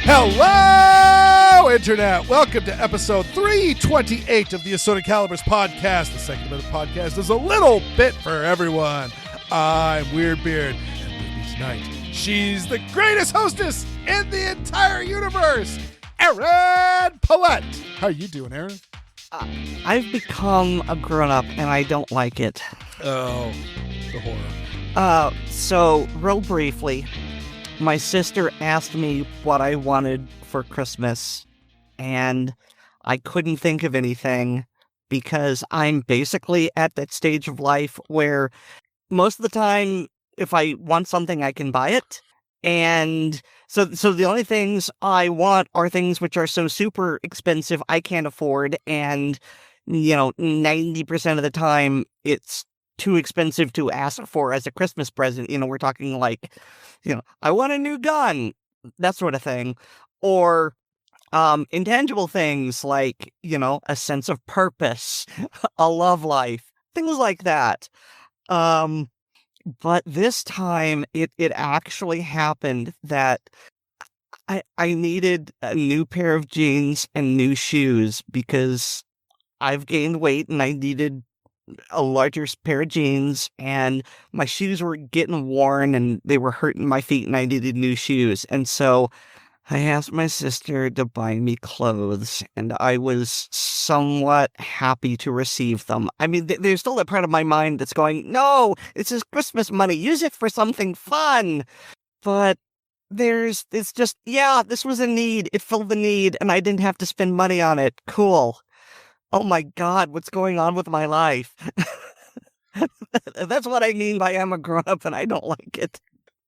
Hello, Internet. Welcome to episode 328 of the Assorted Calibers podcast. The second minute podcast is a little bit for everyone. I'm Weer'd Beard, and with me tonight, she's the greatest hostess in the entire universe, Erin Paulette. How are you doing, Erin? I've become a grown-up, and I don't like it. Oh, the horror. So, real briefly, my sister asked me what I wanted for Christmas, and I couldn't think of anything because I'm basically at that stage of life where most of the time, if I want something, I can buy it. And so the only things I want are things which are so super expensive I can't afford, and, 90% of the time, it's too expensive to ask for as a Christmas present. We're talking like, I want a new gun, that sort of thing. Or intangible things like, a sense of purpose, a love life, things like that. But this time it actually happened that I needed a new pair of jeans and new shoes because I've gained weight and I needed a larger pair of jeans, and my shoes were getting worn and they were hurting my feet and I needed new shoes. And so I asked my sister to buy me clothes, and I was somewhat happy to receive them. I mean, there's still a part of my mind that's going, no, this is Christmas money, use it for something fun. But it's just, this was a need, it filled the need, and I didn't have to spend money on it. Cool. Oh my God, what's going on with my life? That's what I mean by I'm a grown-up and I don't like it.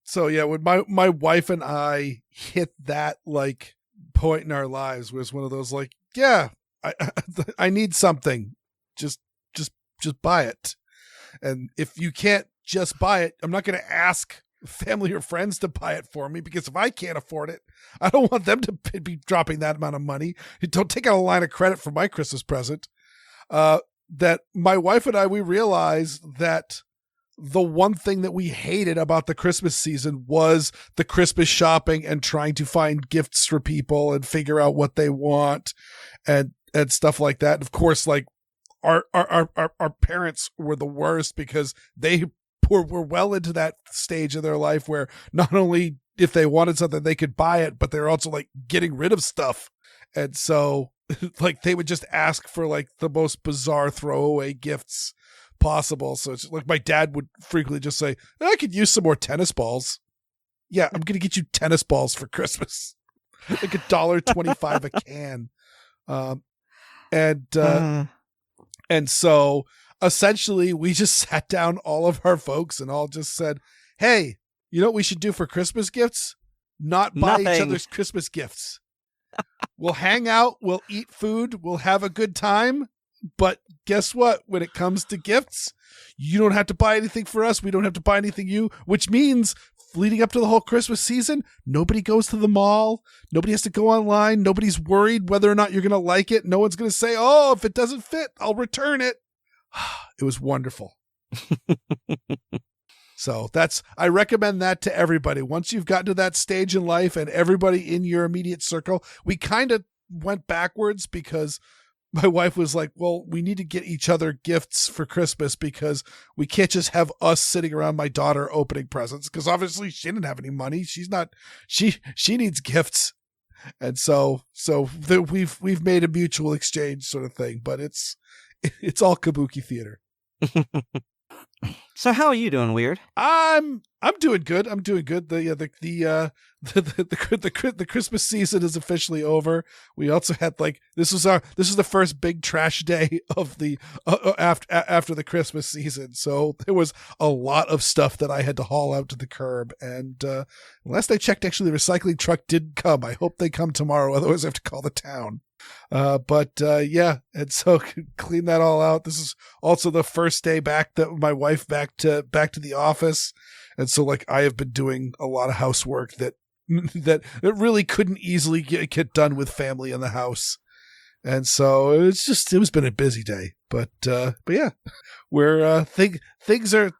So yeah, when my wife and I hit that point in our lives, was one of those I need something, just buy it. And if you can't just buy it, I'm not going to ask family or friends to buy it for me, because if I can't afford it, I don't want them to be dropping that amount of money. Don't take out a line of credit for my Christmas present. That my wife and I, we realized that the one thing that we hated about the Christmas season was the Christmas shopping and trying to find gifts for people and figure out what they want and stuff like that. And of course, our parents were the worst, because they were well into that stage of their life where not only if they wanted something, they could buy it, but they're also getting rid of stuff. And so they would just ask for the most bizarre throwaway gifts possible. So it's my dad would frequently just say, I could use some more tennis balls. Yeah, I'm going to get you tennis balls for Christmas. $1.25 a can. And so essentially we just sat down, all of our folks, and all just said, hey, you know what we should do for Christmas gifts? Not buy each other's Christmas gifts. We'll hang out, we'll eat food, we'll have a good time. But guess what? When it comes to gifts, you don't have to buy anything for us. We don't have to buy anything you, which means leading up to the whole Christmas season, nobody goes to the mall. Nobody has to go online. Nobody's worried whether or not you're going to like it. No one's going to say, oh, if it doesn't fit, I'll return it. It was wonderful. So I recommend that to everybody. Once you've gotten to that stage in life and everybody in your immediate circle, we kind of went backwards because my wife was like, well, we need to get each other gifts for Christmas because we can't just have us sitting around my daughter opening presents, because obviously she didn't have any money. She needs gifts. And so we've made a mutual exchange sort of thing, but it's all kabuki theater. So how are you doing, Weird? I'm doing good. The Christmas season is officially over. We also had this is the first big trash day of the after the Christmas season. So there was a lot of stuff that I had to haul out to the curb. And last I checked, actually the recycling truck did come. I hope they come tomorrow. Otherwise I have to call the town. Yeah, and so clean that all out. This is also the first day back that my wife back to the office, and so like I have been doing a lot of housework that it really couldn't easily get done with family in the house, and so it's been a busy day. But yeah, we're things are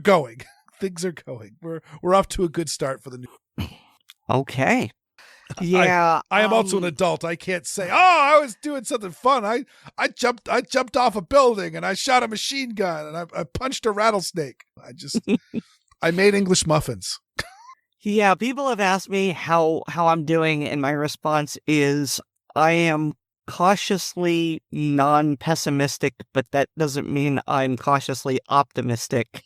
going. Things are going. We're off to a good start for the new. Okay. Yeah, I am also an adult. I can't say, "Oh, I was doing something fun. I jumped off a building and I shot a machine gun and I punched a rattlesnake." I made English muffins. Yeah, people have asked me how I'm doing, and my response is I am cautiously non-pessimistic, but that doesn't mean I'm cautiously optimistic.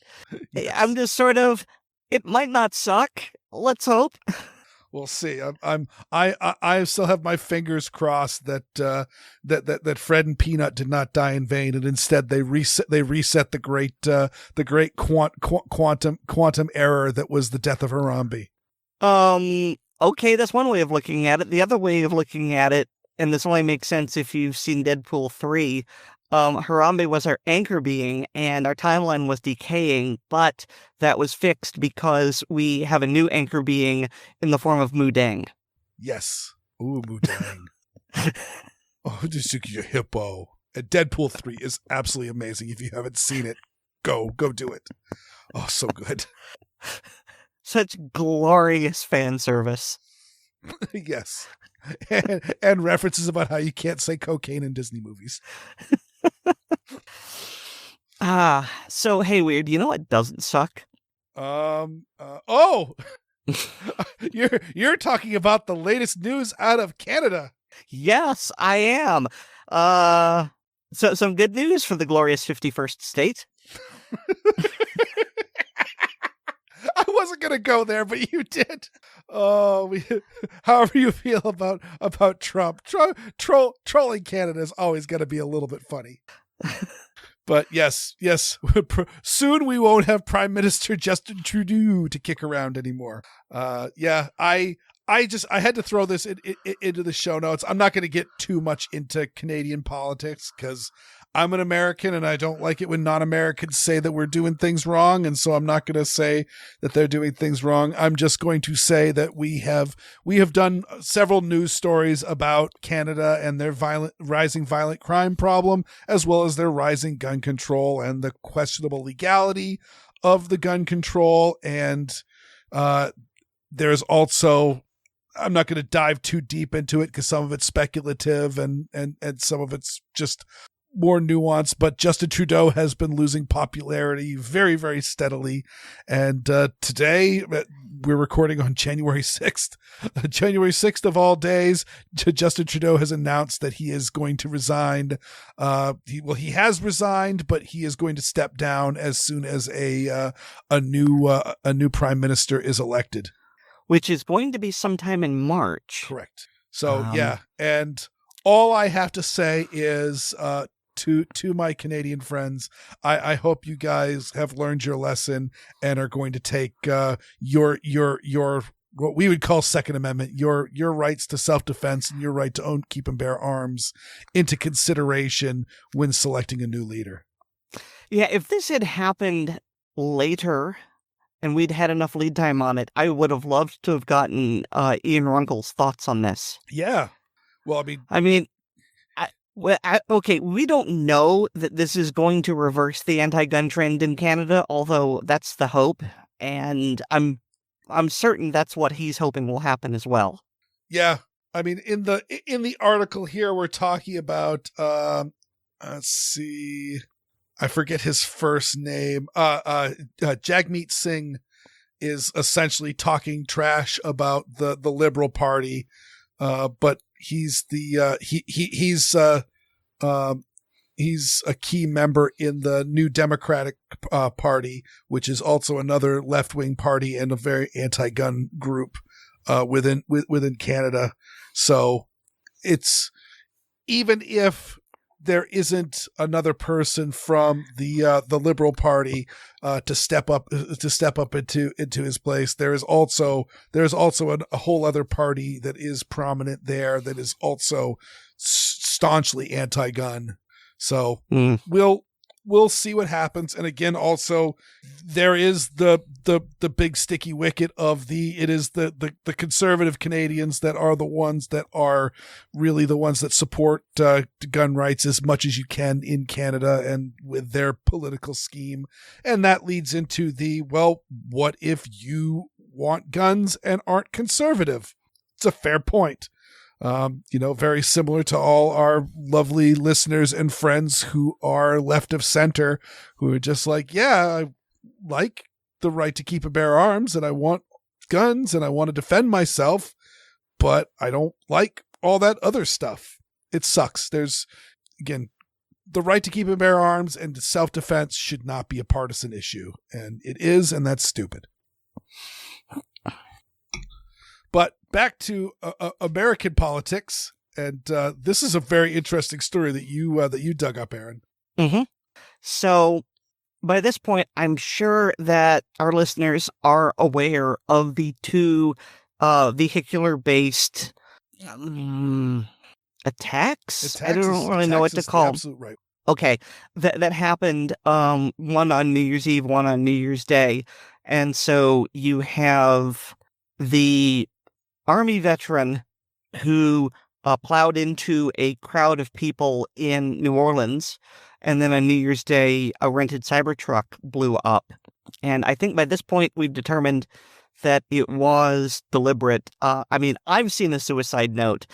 Yes. I'm just sort of, it might not suck. Let's hope. We'll see. I still have my fingers crossed that Fred and Peanut did not die in vain, and instead they reset the great quantum error that was the death of Harambe. Okay, that's one way of looking at it. The other way of looking at it, and this only makes sense if you've seen Deadpool 3, Harambe was our anchor being, and our timeline was decaying, but that was fixed because we have a new anchor being in the form of Mudang. Yes. Ooh, Mudang. Oh, just a hippo. And Deadpool 3 is absolutely amazing. If you haven't seen it, go do it. Oh, so good. Such glorious fan service. Yes. And references about how you can't say cocaine in Disney movies. So hey, Weird, you know what doesn't suck? You're talking about the latest news out of Canada. Yes, I am. So some good news for the glorious 51st state. I wasn't gonna go there, but you did. Oh, however you feel about Trump, trolling Canada is always going to be a little bit funny. But yes, soon we won't have Prime Minister Justin Trudeau to kick around anymore. Yeah, I had to throw this into the show notes. I'm not going to get too much into Canadian politics because I'm an American and I don't like it when non-Americans say that we're doing things wrong. And so I'm not going to say that they're doing things wrong. I'm just going to say that we have done several news stories about Canada and their rising violent crime problem, as well as their rising gun control and the questionable legality of the gun control. And there's also, I'm not going to dive too deep into it because some of it's speculative and some of it's just more nuanced, but Justin Trudeau has been losing popularity very, very steadily. And today, we're recording on January 6th. January 6th of all days, Justin Trudeau has announced that he is going to resign. He has resigned, but he is going to step down as soon as a new prime minister is elected. Which is going to be sometime in March. Correct. So, yeah. And all I have to say is to my Canadian friends, I hope you guys have learned your lesson and are going to take your what we would call Second Amendment, your rights to self-defense and your right to own, keep, and bear arms into consideration when selecting a new leader. Yeah, if this had happened later and we'd had enough lead time on it, I would have loved to have gotten Ian Runkle's thoughts on this. Yeah. Well, okay, we don't know that this is going to reverse the anti-gun trend in Canada, although that's the hope, and I'm certain that's what he's hoping will happen as well. Yeah, I mean, in the article here, we're talking about let's see, I forget his first name. Jagmeet Singh is essentially talking trash about the Liberal Party, but he's a key member in the New Democratic Party, which is also another left-wing party and a very anti-gun group within Canada. So it's, even if there isn't another person from the Liberal Party to step up into his place. There's also a whole other party that is prominent there that is also staunchly anti-gun. So we'll see what happens. And again, also there is the big sticky wicket of the conservative Canadians that are the ones that are really the ones that support gun rights as much as you can in Canada and with their political scheme. And that leads into what if you want guns and aren't conservative? It's a fair point. Very similar to all our lovely listeners and friends who are left of center, who are just like, yeah, I like the right to keep and bear arms and I want guns and I want to defend myself, but I don't like all that other stuff. It sucks. There's, again, the right to keep and bear arms and self-defense should not be a partisan issue. And it is, and that's stupid. But back to American politics, and this is a very interesting story that you dug up, Aaron. Mm-hmm. So, by this point, I'm sure that our listeners are aware of the two vehicular-based attacks. I don't really know what to call them. Absolutely right. Okay, that happened. One on New Year's Eve, one on New Year's Day, and so you have the Army veteran who plowed into a crowd of people in New Orleans, and then on New Year's Day, a rented Cybertruck blew up. And I think by this point, we've determined that it was deliberate. I've seen the suicide note.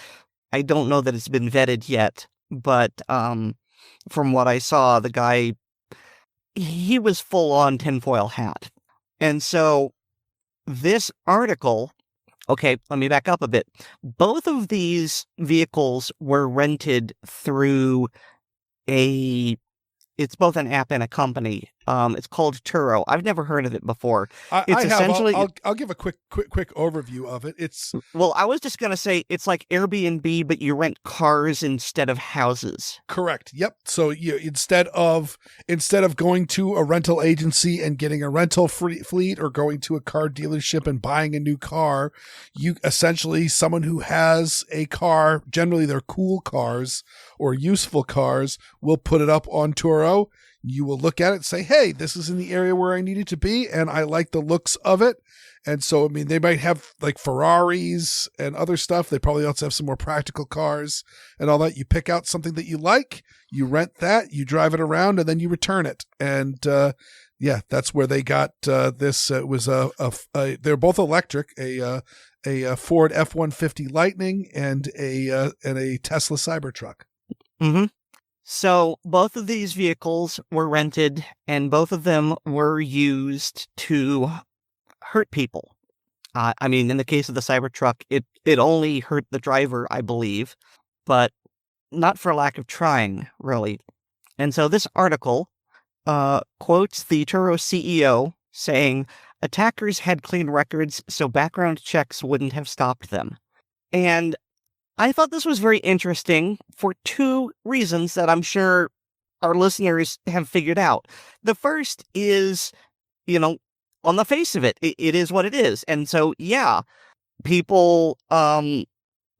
I don't know that it's been vetted yet, but from what I saw, the guy, he was full on tinfoil hat. And so this article... Okay, let me back up a bit. Both of these vehicles were rented through it's both an app and a company. It's called Turo. I've never heard of it before. I'll give a quick overview of it. Well, I was just going to say it's like Airbnb, but you rent cars instead of houses. Correct. Yep. So instead of going to a rental agency and getting a rental fleet or going to a car dealership and buying a new car, you essentially, someone who has a car, generally they're cool cars or useful cars, will put it up on Turo. You will look at it and say, hey, this is in the area where I need it to be, and I like the looks of it. And so, they might have like Ferraris and other stuff. They probably also have some more practical cars and all that. You pick out something that you like, you rent that, you drive it around, and then you return it. And that's where they got this. It was they're both electric, a Ford F-150 Lightning and a Tesla Cybertruck. Mm-hmm. So both of these vehicles were rented, and both of them were used to hurt people. In the case of the Cybertruck, it only hurt the driver, I believe, but not for lack of trying, really. And so this article quotes the Turo CEO saying, attackers had clean records, so background checks wouldn't have stopped them. And I thought this was very interesting for two reasons that I'm sure our listeners have figured out. The first is, on the face of it, it is what it is. And so, yeah, people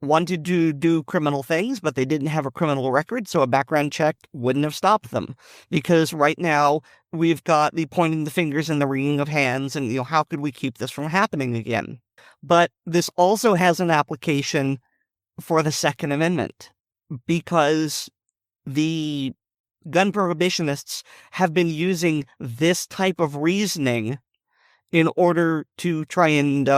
wanted to do criminal things, but they didn't have a criminal record, so a background check wouldn't have stopped them. Because right now, we've got the pointing the fingers and the wringing of hands, and, how could we keep this from happening again? But this also has an application for the Second Amendment, because the gun prohibitionists have been using this type of reasoning in order to try and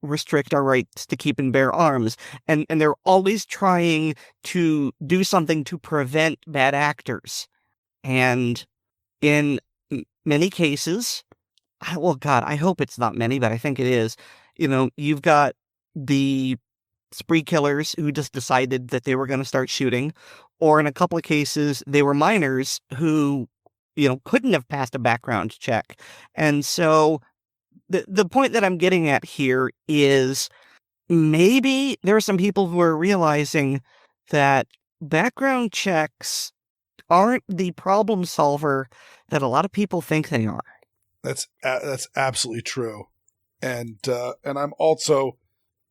restrict our rights to keep and bear arms. And they're always trying to do something to prevent bad actors. And in many cases, I hope it's not many, but I think it is, you've got the spree killers who just decided that they were going to start shooting, or in a couple of cases, they were minors who, couldn't have passed a background check. And so the point that I'm getting at here is maybe there are some people who are realizing that background checks aren't the problem solver that a lot of people think they are. That's absolutely true. And I'm also,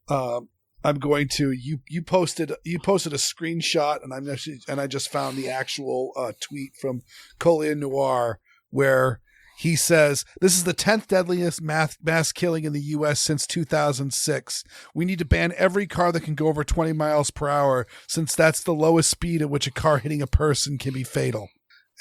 I'm going to, you posted a screenshot, and I just found the actual tweet from Collier Noir, where he says, this is the 10th deadliest mass killing in the U.S. since 2006. We need to ban every car that can go over 20 miles per hour, since that's the lowest speed at which a car hitting a person can be fatal.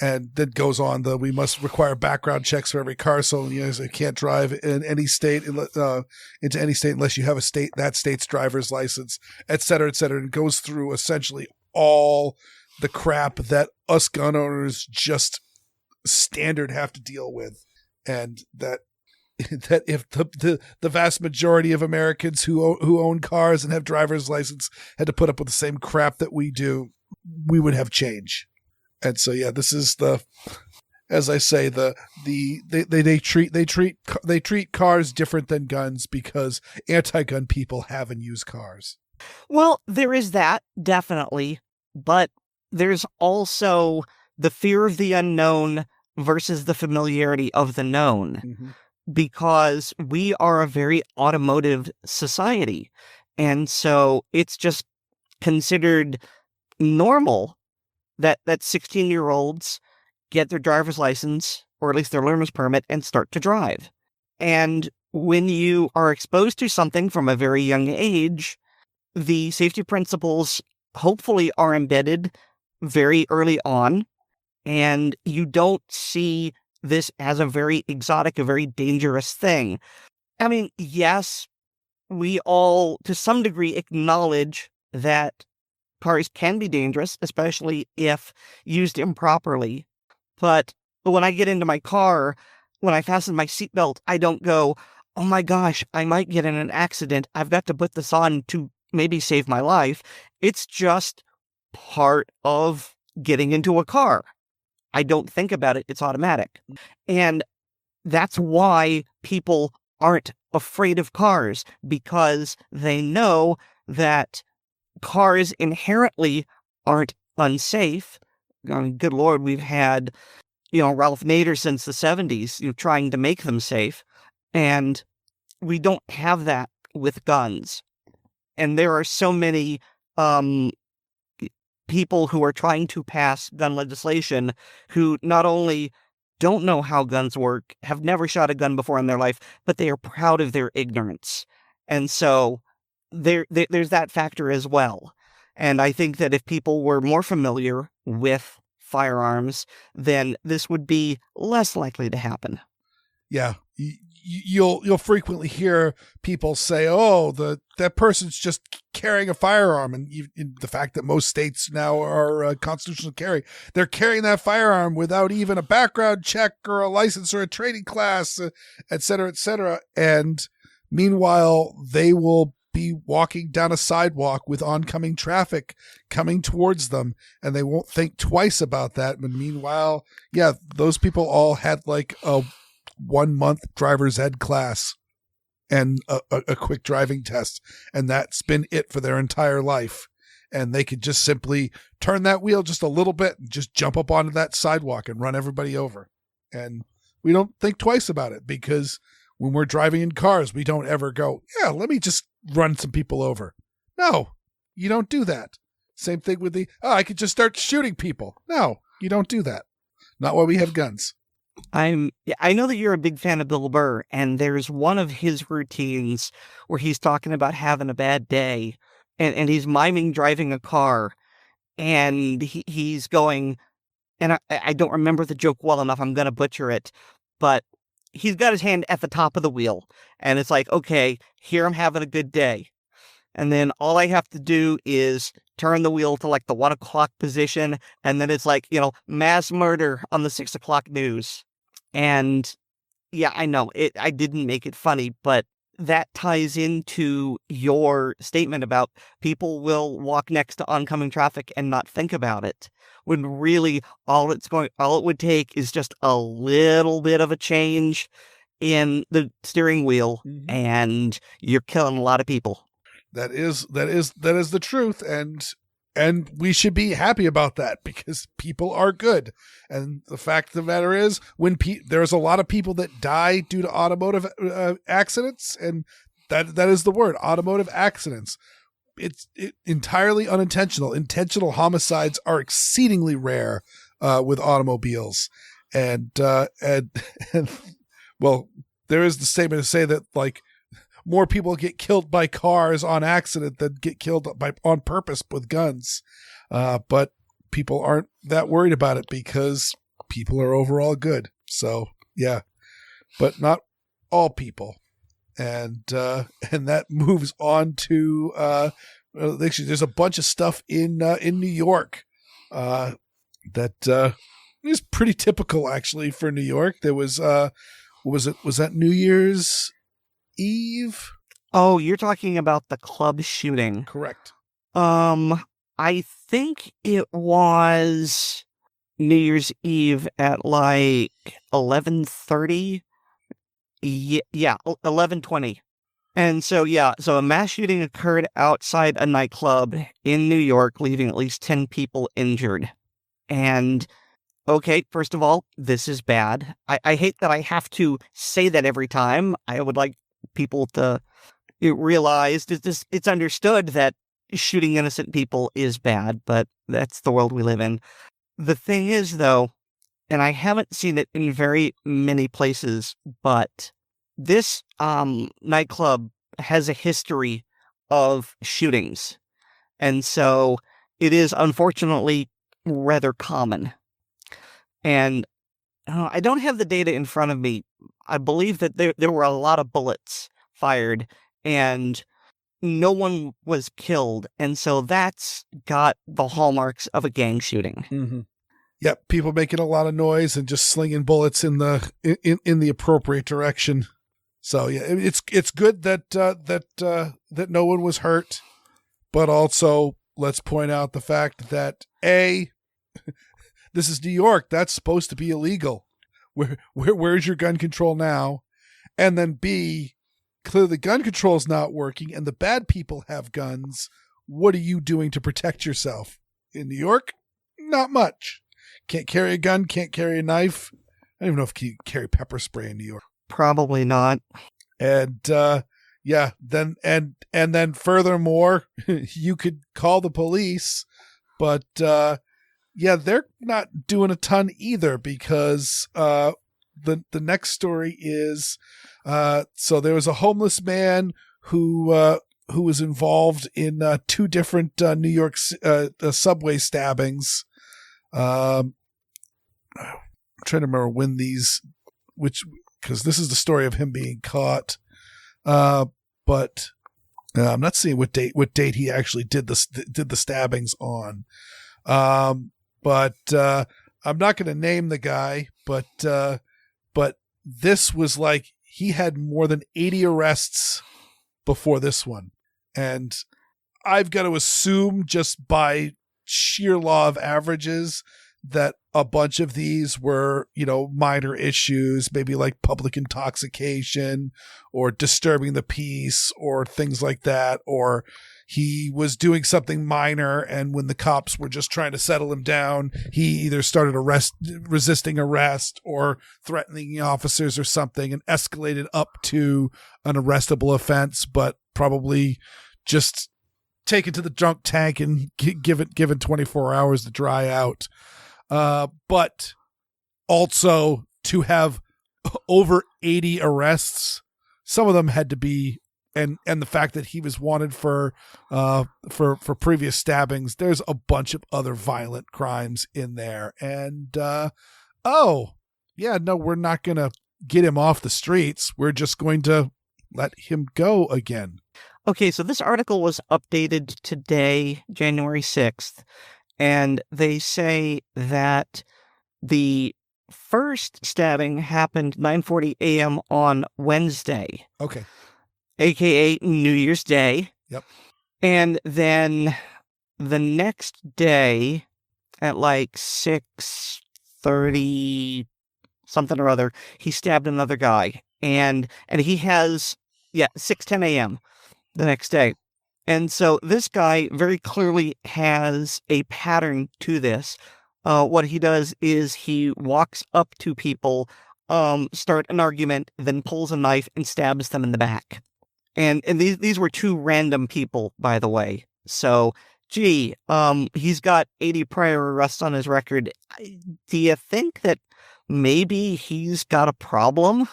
And then goes on, we must require background checks for every car, so you can't drive in any state into any state unless you have that state's driver's license, et cetera, et cetera. And goes through essentially all the crap that us gun owners just standard have to deal with, and that if the vast majority of Americans who own cars and have driver's license had to put up with the same crap that we do, we would have change. And so, yeah, this is as I say, they treat cars different than guns because anti-gun people have and use cars. Well, there is that, definitely, but there's also the fear of the unknown versus the familiarity of the known, Mm-hmm. because we are a very automotive society, and so it's just considered normal that 16-year-olds get their driver's license, or at least their learner's permit, and start to drive. And when you are exposed to something from a very young age, the safety principles hopefully are embedded very early on, and you don't see this as a very exotic, a very dangerous thing. I mean, yes, we all, to some degree, acknowledge that cars can be dangerous, especially if used improperly. But when I get into my car, when I fasten my seatbelt, I don't go, oh my gosh, I might get in an accident. I've got to put this on to maybe save my life. It's just part of getting into a car. I don't think about it. It's automatic. And that's why people aren't afraid of cars, because they know that cars inherently aren't unsafe. I mean, good Lord, we've had, Ralph Nader since the 70s, trying to make them safe. And we don't have that with guns. And there are so many people who are trying to pass gun legislation who not only don't know how guns work, have never shot a gun before in their life, but they are proud of their ignorance. And so there's that factor as well. And I think that if people were more familiar with firearms, then this would be less likely to happen. Yeah. You'll frequently hear people say, "Oh, that person's just carrying a firearm," and the fact that most states now are constitutional carry, they're carrying that firearm without even a background check or a license or a training class, et cetera, et cetera. And meanwhile, they will be walking down a sidewalk with oncoming traffic coming towards them, and they won't think twice about that. But meanwhile, yeah, those people all had like a 1-month driver's ed class and a quick driving test, and that's been it for their entire life. And they could just simply turn that wheel just a little bit and just jump up onto that sidewalk and run everybody over. And we don't think twice about it, because when we're driving in cars, we don't ever go, yeah, let me just run some people over. No, you don't do that. Same thing with I could just start shooting people. No, you don't do that. Not while we have guns. I know that you're a big fan of Bill Burr, and there's one of his routines where he's talking about having a bad day, and he's miming driving a car, and he's going, and I don't remember the joke well enough, I'm going to butcher it, but he's got his hand at the top of the wheel, and it's like, okay, here I'm having a good day. And then all I have to do is turn the wheel to like the 1 o'clock position, and then it's like, mass murder on the 6 o'clock news. And yeah, I know I didn't make it funny, but that ties into your statement about people will walk next to oncoming traffic and not think about it, when really all it would take is just a little bit of a change in the steering wheel, mm-hmm. and you're killing a lot of people. That is the truth. And And we should be happy about that because people are good. And the fact of the matter is, when there's a lot of people that die due to automotive accidents, and that is the word, automotive accidents. It's entirely unintentional. Intentional homicides are exceedingly rare with automobiles. And well, there is the statement to say that like more people get killed by cars on accident than get killed on purpose with guns. But people aren't that worried about it because people are overall good. So yeah, but not all people. And that moves on to, actually there's a bunch of stuff in New York, that is pretty typical actually for New York. There was, was that New Year's Eve? Oh, you're talking about the club shooting. Correct. I think it was New Year's Eve at like 11:30. Yeah, 11:20. And so a mass shooting occurred outside a nightclub in New York, leaving at least 10 people injured. And okay, first of all, this is bad. I hate that I have to say that every time. I would like people to realize it's understood that shooting innocent people is bad, but that's the world we live in. The thing is, though, and I haven't seen it in very many places, but this nightclub has a history of shootings. And so it is unfortunately rather common. And I don't have the data in front of me. I believe that there were a lot of bullets fired and no one was killed. And so that's got the hallmarks of a gang shooting. Mm-hmm. Yep, people making a lot of noise and just slinging bullets in the appropriate direction. So yeah, it's good that that no one was hurt, but also let's point out the fact that this is New York. That's supposed to be illegal. Where's your gun control now? And then B, clearly gun control is not working, and the bad people have guns. What are you doing to protect yourself in New York? Not much. Can't carry a gun, can't carry a knife. I don't even know if you can carry pepper spray in New York. Probably not. And then furthermore, you could call the police, but they're not doing a ton either because the next story is so there was a homeless man who was involved in two different New York subway stabbings. I'm trying to remember when because this is the story of him being caught. But I'm not seeing what date he actually did the stabbings on. But I'm not going to name the guy, but this was like he had more than 80 arrests before this one. And I've got to assume just by sheer law of averages that a bunch of these were, minor issues, maybe like public intoxication or disturbing the peace or things like that. Or he was doing something minor, and when the cops were just trying to settle him down, he either started resisting arrest or threatening the officers or something and escalated up to an arrestable offense, but probably just taken to the drunk tank and given 24 hours to dry out. But also to have over 80 arrests, some of them had to be, and the fact that he was wanted for previous stabbings, there's a bunch of other violent crimes in there. And, we're not going to get him off the streets. We're just going to let him go again. Okay, so this article was updated today, January 6th. And they say that the first stabbing happened 9:40 a.m. on Wednesday. Okay. AKA New Year's Day. Yep. And then the next day at like 6:30 something or other, he stabbed another guy. And he has 6:10 a.m. the next day. And so this guy very clearly has a pattern to this. What he does is he walks up to people, start an argument, then pulls a knife and stabs them in the back. And these were two random people, by the way. So, he's got 80 prior arrests on his record. Do you think that maybe he's got a problem?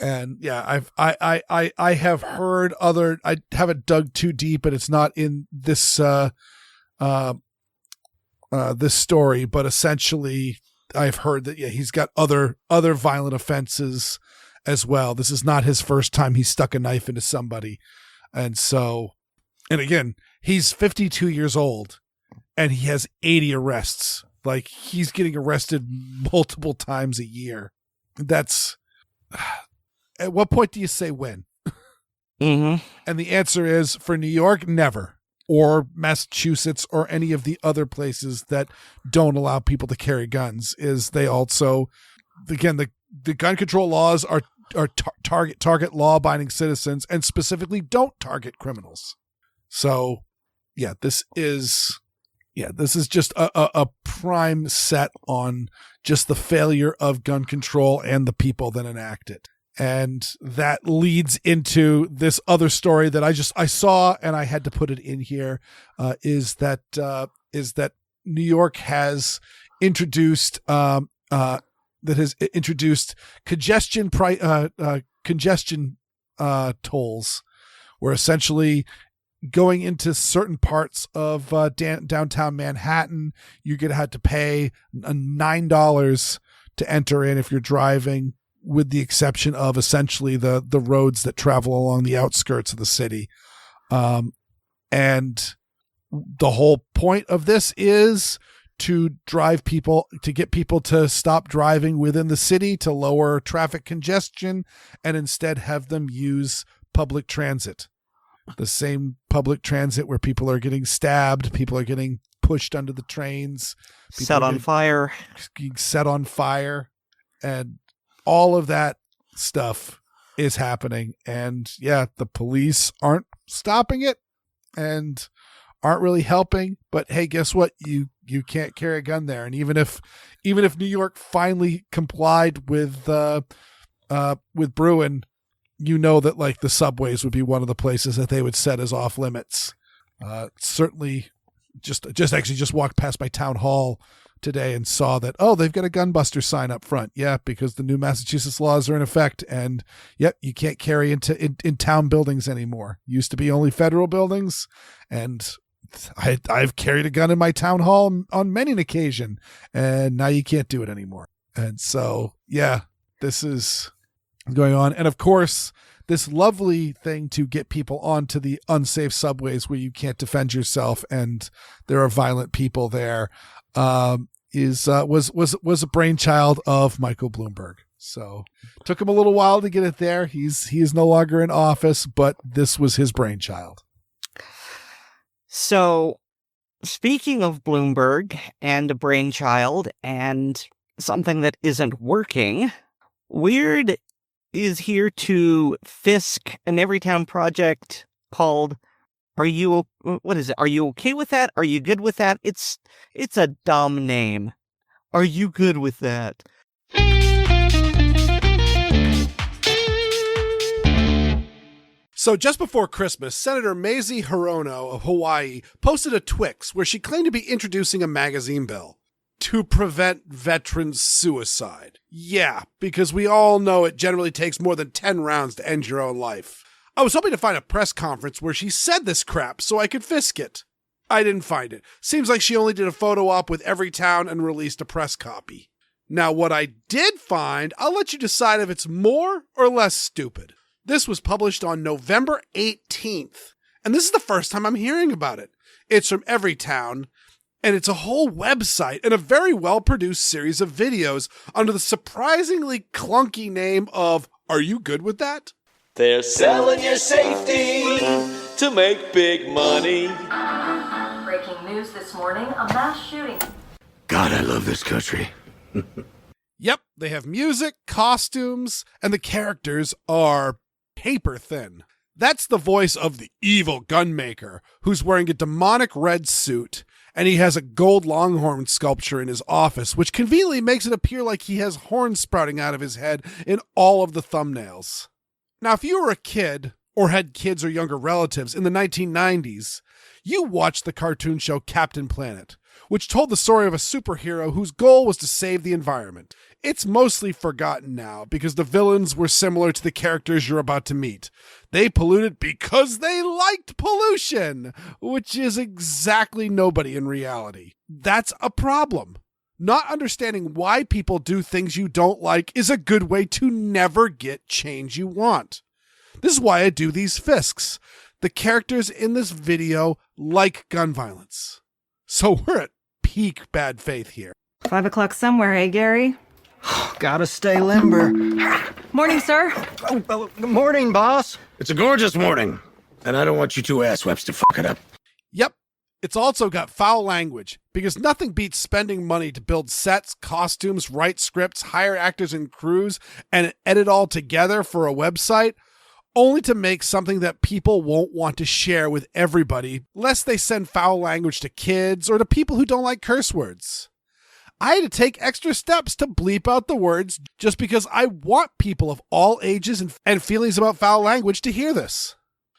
And yeah, I have heard other. I haven't dug too deep, and it's not in this this story. But essentially, I've heard that he's got other violent offenses as well. This is not his first time he stuck a knife into somebody, and again, he's 52 years old, and he has 80 arrests. Like, he's getting arrested multiple times a year. That's. At what point do you say when? Mm-hmm. And the answer is, for New York, never. Or Massachusetts, or any of the other places that don't allow people to carry guns. Is they also, again, the gun control laws are target law-abiding citizens, and specifically don't target criminals. So, this is just a prime set on just the failure of gun control and the people that enact it. And that leads into this other story that I saw, and I had to put it in here, is that New York has introduced congestion tolls, where essentially going into certain parts of downtown Manhattan, you're going to have to pay $9 to enter in if you're driving, with the exception of essentially the roads that travel along the outskirts of the city. And the whole point of this is to get people to stop driving within the city, to lower traffic congestion, and instead have them use public transit. The same public transit where people are getting stabbed, people are getting pushed under the trains, set on fire, and all of that stuff is happening. And the police aren't stopping it and aren't really helping. But hey, guess what? You can't carry a gun there. And even if New York finally complied with Bruin, that like the subways would be one of the places that they would set as off limits. Certainly, just walked past my town hall today and saw that, they've got a gunbuster sign up front. Yeah, because the new Massachusetts laws are in effect, and you can't carry in town buildings anymore. Used to be only federal buildings, and I've carried a gun in my town hall on many an occasion, and now you can't do it anymore. And so, this is going on. And of course, this lovely thing to get people onto the unsafe subways where you can't defend yourself and there are violent people there, was a brainchild of Michael Bloomberg. So took him a little while to get it there. He is no longer in office, but this was his brainchild. So, speaking of Bloomberg and a brainchild and something that isn't working, Weer'd is here to Fisk an Everytown project called Are You okay with that? Are you good with that? It's a dumb name. Are you good with that? So just before Christmas, Senator Mazie Hirono of Hawaii posted a Twix where she claimed to be introducing a magazine bill to prevent veterans' suicide. Yeah, because we all know it generally takes more than 10 rounds to end your own life. I was hoping to find a press conference where she said this crap so I could Fisk it. I didn't find it. Seems like she only did a photo op with Everytown and released a press copy. Now, what I did find, I'll let you decide if it's more or less stupid. This was published on November 18th, and this is the first time I'm hearing about it. It's from Everytown, and it's a whole website and a very well-produced series of videos under the surprisingly clunky name of Are You Good With That? They're selling your safety to make big money. Breaking news this morning, a mass shooting. God, I love this country. Yep, they have music, costumes, and the characters are paper thin. That's the voice of the evil gun maker, who's wearing a demonic red suit, and he has a gold longhorn sculpture in his office, which conveniently makes it appear like he has horns sprouting out of his head in all of the thumbnails. Now, if you were a kid, or had kids or younger relatives in the 1990s, you watched the cartoon show Captain Planet, which told the story of a superhero whose goal was to save the environment. It's mostly forgotten now because the villains were similar to the characters you're about to meet. They polluted because they liked pollution, which is exactly nobody in reality. That's a problem. Not understanding why people do things you don't like is a good way to never get change you want. This is why I do these Fisks. The characters in this video like gun violence. So we're at peak bad faith here. 5 o'clock somewhere, eh, Gary? Gotta stay limber. Morning, sir. Good morning, boss. It's a gorgeous morning, and I don't want you two assweps to fuck it up. Yep. It's also got foul language, because nothing beats spending money to build sets, costumes, write scripts, hire actors and crews, and edit all together for a website, only to make something that people won't want to share with everybody, lest they send foul language to kids or to people who don't like curse words. I had to take extra steps to bleep out the words just because I want people of all ages and feelings about foul language to hear this.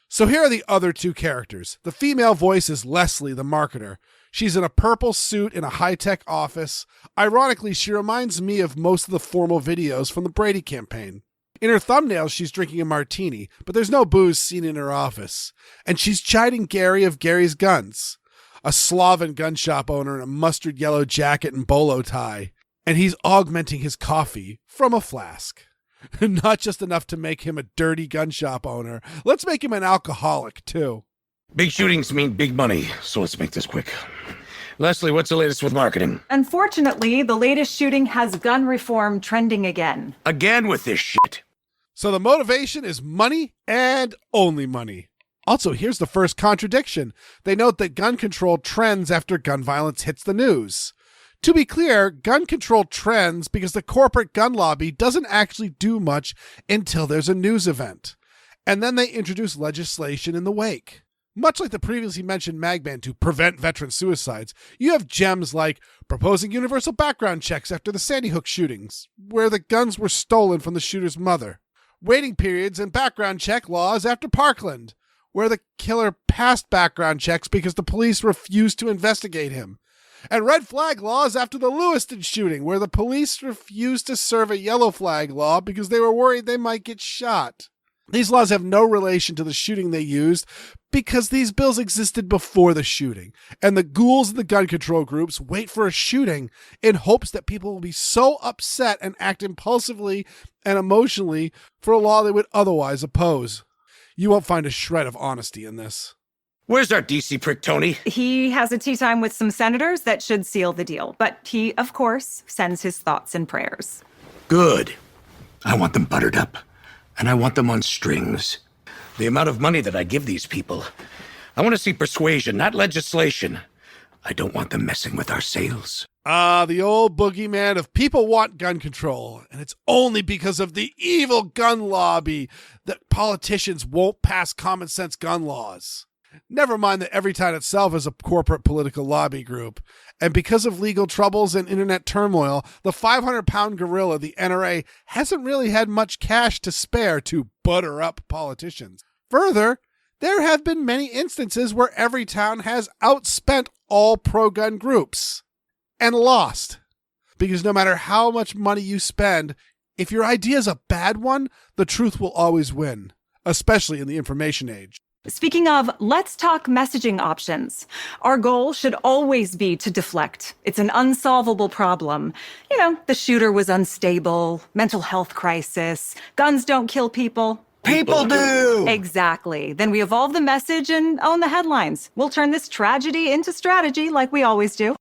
So here are the other two characters. The female voice is Leslie, the marketer. She's in a purple suit in a high-tech office. Ironically, she reminds me of most of the formal videos from the Brady campaign. In her thumbnail, she's drinking a martini, but there's no booze seen in her office. And she's chiding Gary of Gary's Guns, a Slavic gun shop owner in a mustard yellow jacket and bolo tie. And he's augmenting his coffee from a flask. Not just enough to make him a dirty gun shop owner. Let's make him an alcoholic, too. Big shootings mean big money, so let's make this quick. Leslie, what's the latest with marketing? Unfortunately, the latest shooting has gun reform trending again. Again with this shit. So the motivation is money and only money. Also, here's the first contradiction. They note that gun control trends after gun violence hits the news. To be clear, gun control trends because the corporate gun lobby doesn't actually do much until there's a news event. And then they introduce legislation in the wake. Much like the previously mentioned mag ban to prevent veteran suicides, you have gems like proposing universal background checks after the Sandy Hook shootings, where the guns were stolen from the shooter's mother. Waiting periods and background check laws after Parkland, where the killer passed background checks because the police refused to investigate him. And red flag laws after the Lewiston shooting, where the police refused to serve a yellow flag law because they were worried they might get shot. These laws have no relation to the shooting they used because these bills existed before the shooting. And the ghouls in the gun control groups wait for a shooting in hopes that people will be so upset and act impulsively and emotionally for a law they would otherwise oppose. You won't find a shred of honesty in this. Where's our DC prick, Tony? He has a tea time with some senators that should seal the deal, but he, of course, sends his thoughts and prayers. Good. I want them buttered up, and I want them on strings. The amount of money that I give these people, I want to see persuasion, not legislation. I don't want them messing with our sales. The old boogeyman of people want gun control, and it's only because of the evil gun lobby that politicians won't pass common sense gun laws. Never mind that Everytown itself is a corporate political lobby group, and because of legal troubles and internet turmoil, the 500-pound gorilla, the NRA, hasn't really had much cash to spare to butter up politicians. Further, there have been many instances where Everytown has outspent all pro-gun groups and lost. Because no matter how much money you spend, if your idea is a bad one, the truth will always win, especially in the information age. Speaking of, let's talk messaging options. Our goal should always be to deflect. It's an unsolvable problem. You know, the shooter was unstable, mental health crisis, guns don't kill people. People do! Exactly. Then we evolve the message and own the headlines. We'll turn this tragedy into strategy like we always do.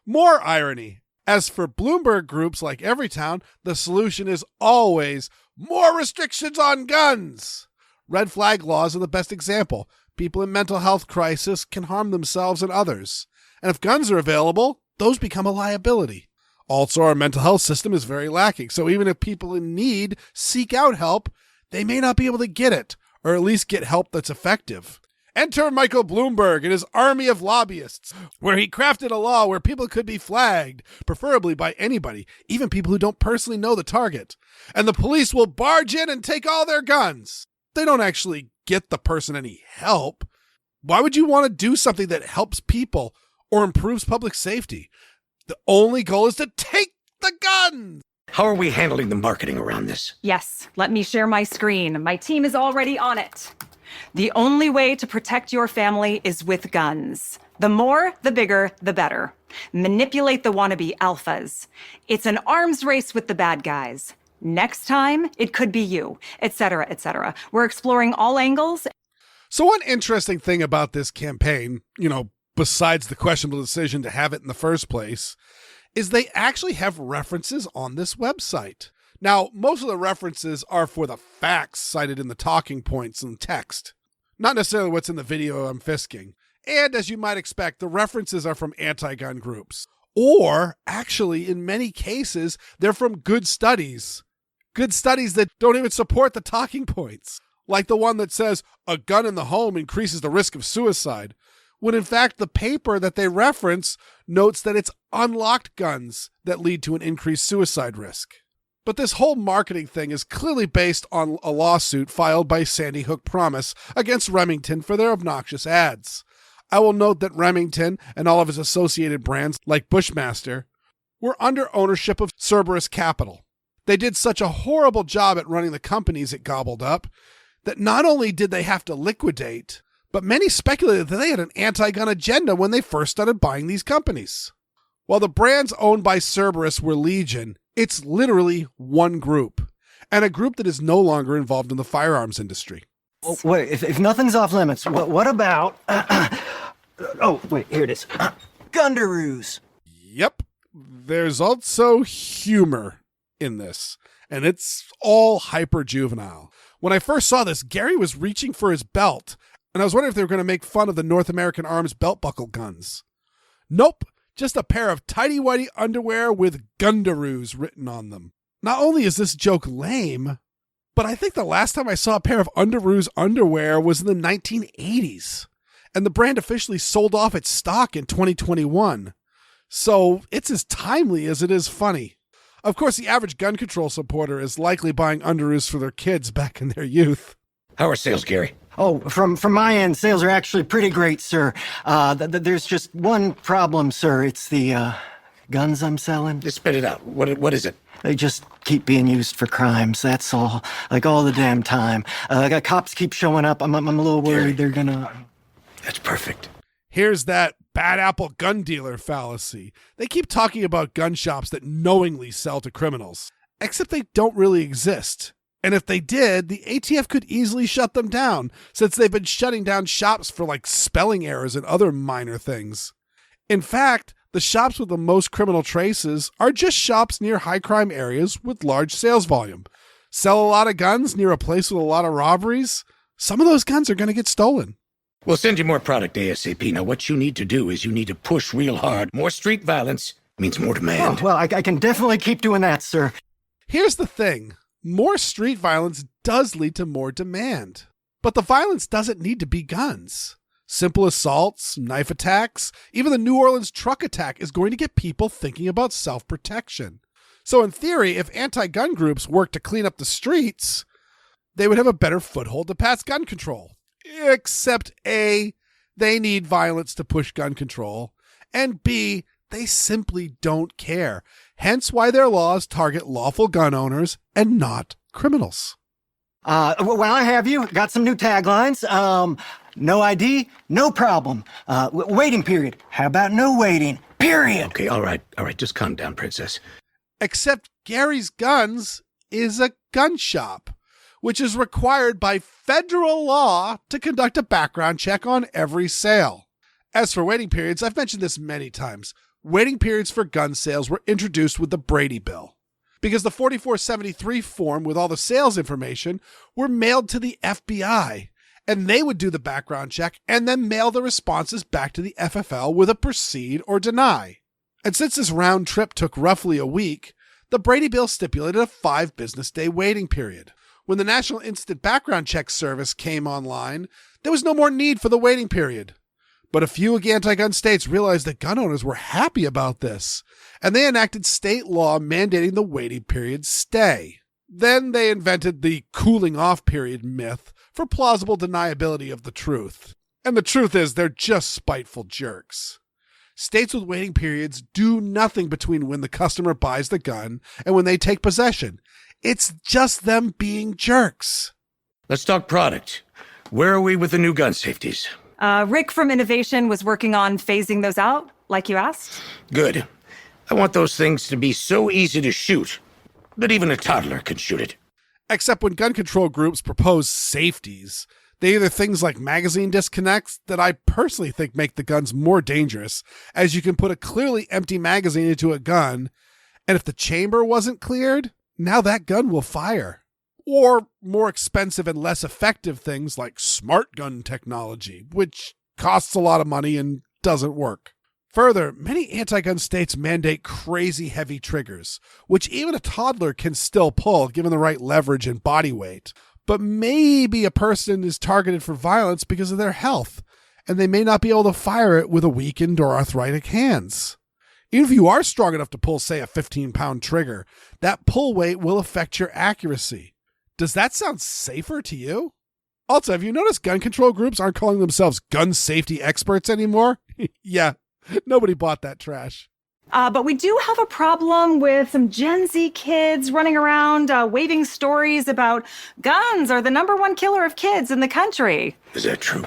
More irony. As for Bloomberg groups like Everytown, the solution is always more restrictions on guns. Red flag laws are the best example. People in mental health crisis can harm themselves and others. And if guns are available, those become a liability. Also, our mental health system is very lacking. So even if people in need seek out help, they may not be able to get it, or at least get help that's effective. Enter Michael Bloomberg and his army of lobbyists, where he crafted a law where people could be flagged, preferably by anybody, even people who don't personally know the target. And the police will barge in and take all their guns. They don't actually get the person any help. Why would you want to do something that helps people or improves public safety? The only goal is to take the guns. How are we handling the marketing around this? Yes, let me share my screen. My team is already on it. The only way to protect your family is with guns. The more, the bigger, the better. Manipulate the wannabe alphas. It's an arms race with the bad guys. Next time, it could be you, etc., etc. We're exploring all angles. So one interesting thing about this campaign, besides the questionable decision to have it in the first place, is they actually have references on this website. Now, most of the references are for the facts cited in the talking points and text, not necessarily what's in the video I'm fisking. And as you might expect, the references are from anti-gun groups. Or, actually, in many cases, they're from good studies. Good studies that don't even support the talking points. Like the one that says, a gun in the home increases the risk of suicide. When in fact, the paper that they reference notes that it's unlocked guns that lead to an increased suicide risk. But this whole marketing thing is clearly based on a lawsuit filed by Sandy Hook Promise against Remington for their obnoxious ads. I will note that Remington and all of his associated brands, like Bushmaster, were under ownership of Cerberus Capital. They did such a horrible job at running the companies it gobbled up that not only did they have to liquidate, but many speculated that they had an anti-gun agenda when they first started buying these companies. While the brands owned by Cerberus were Legion, it's literally one group, and a group that is no longer involved in the firearms industry. Oh, wait, if nothing's off limits, what about... oh, wait, here it is. Gundaroos. Yep. There's also humor in this, and it's all hyper-juvenile. When I first saw this, Gary was reaching for his belt, and I was wondering if they were going to make fun of the North American Arms belt buckle guns. Nope. Just a pair of tighty-whitey underwear with Gundaroos written on them. Not only is this joke lame, but I think the last time I saw a pair of Underoos underwear was in the 1980s, and the brand officially sold off its stock in 2021. So it's as timely as it is funny. Of course, the average gun control supporter is likely buying Underoos for their kids back in their youth. How are sales, Gary? Oh, from my end, sales are actually pretty great, sir. There's just one problem, sir. It's the guns I'm selling. Just spit it out. What is it? They just keep being used for crimes, that's all. Like all the damn time. Cops keep showing up. I'm a little worried they're gonna... That's perfect. Here's that bad apple gun dealer fallacy. They keep talking about gun shops that knowingly sell to criminals, except they don't really exist. And if they did, the ATF could easily shut them down, since they've been shutting down shops for like spelling errors and other minor things. In fact, the shops with the most criminal traces are just shops near high crime areas with large sales volume. Sell a lot of guns near a place with a lot of robberies? Some of those guns are going to get stolen. We'll send you more product ASAP. Now, what you need to do is you need to push real hard. More street violence means more demand. Oh, well, I can definitely keep doing that, sir. Here's the thing. More street violence does lead to more demand. But the violence doesn't need to be guns. Simple assaults, knife attacks, even the New Orleans truck attack is going to get people thinking about self-protection. So in theory, if anti-gun groups work to clean up the streets, they would have a better foothold to pass gun control. Except A, they need violence to push gun control, and B, they simply don't care. Hence why their laws target lawful gun owners and not criminals. Well, I have you. Got some new taglines. No ID, no problem. Waiting period. How about no waiting? Period. Okay, all right. Just calm down, princess. Except Gary's Guns is a gun shop, which is required by federal law to conduct a background check on every sale. As for waiting periods, I've mentioned this many times. Waiting periods for gun sales were introduced with the Brady Bill, because the 4473 form with all the sales information were mailed to the FBI, and they would do the background check and then mail the responses back to the FFL with a proceed or deny. And since this round trip took roughly a week, the Brady Bill stipulated a 5 business day waiting period, When the National Instant Background Check Service came online, there was no more need for the waiting period. But a few anti-gun states realized that gun owners were happy about this, and they enacted state law mandating the waiting period stay. Then they invented the cooling off period myth for plausible deniability of the truth. And the truth is, they're just spiteful jerks. States with waiting periods do nothing between when the customer buys the gun and when they take possession. It's just them being jerks. Let's talk product. Where are we with the new gun safeties? Rick from Innovation was working on phasing those out, like you asked. Good. I want those things to be so easy to shoot that even a toddler can shoot it. Except when gun control groups propose safeties, they either things like magazine disconnects that I personally think make the guns more dangerous, as you can put a clearly empty magazine into a gun, and if the chamber wasn't cleared, now that gun will fire. Or more expensive and less effective things like smart gun technology, which costs a lot of money and doesn't work. Further, many anti-gun states mandate crazy heavy triggers, which even a toddler can still pull given the right leverage and body weight. But maybe a person is targeted for violence because of their health, and they may not be able to fire it with a weakened or arthritic hands. Even if you are strong enough to pull, say, a 15-pound trigger, that pull weight will affect your accuracy. Does that sound safer to you? Also, have you noticed gun control groups aren't calling themselves gun safety experts anymore? Yeah, nobody bought that trash. But we do have a problem with some Gen Z kids running around waving stories about guns are the #1 killer of kids in the country. Is that true?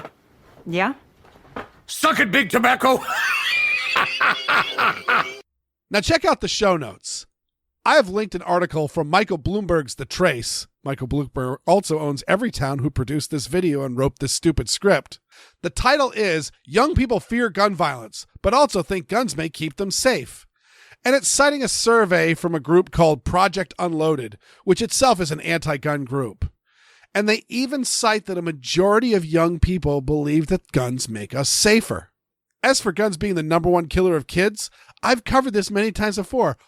Yeah. Suck it, Big Tobacco! Now check out the show notes. I have linked an article from Michael Bloomberg's The Trace. Michael Bloomberg also owns Everytown, who produced this video and wrote this stupid script. The title is Young People Fear Gun Violence, but also think guns may keep them safe. And it's citing a survey from a group called Project Unloaded, which itself is an anti-gun group. And they even cite that a majority of young people believe that guns make us safer. As for guns being the #1 killer of kids, I've covered this many times before.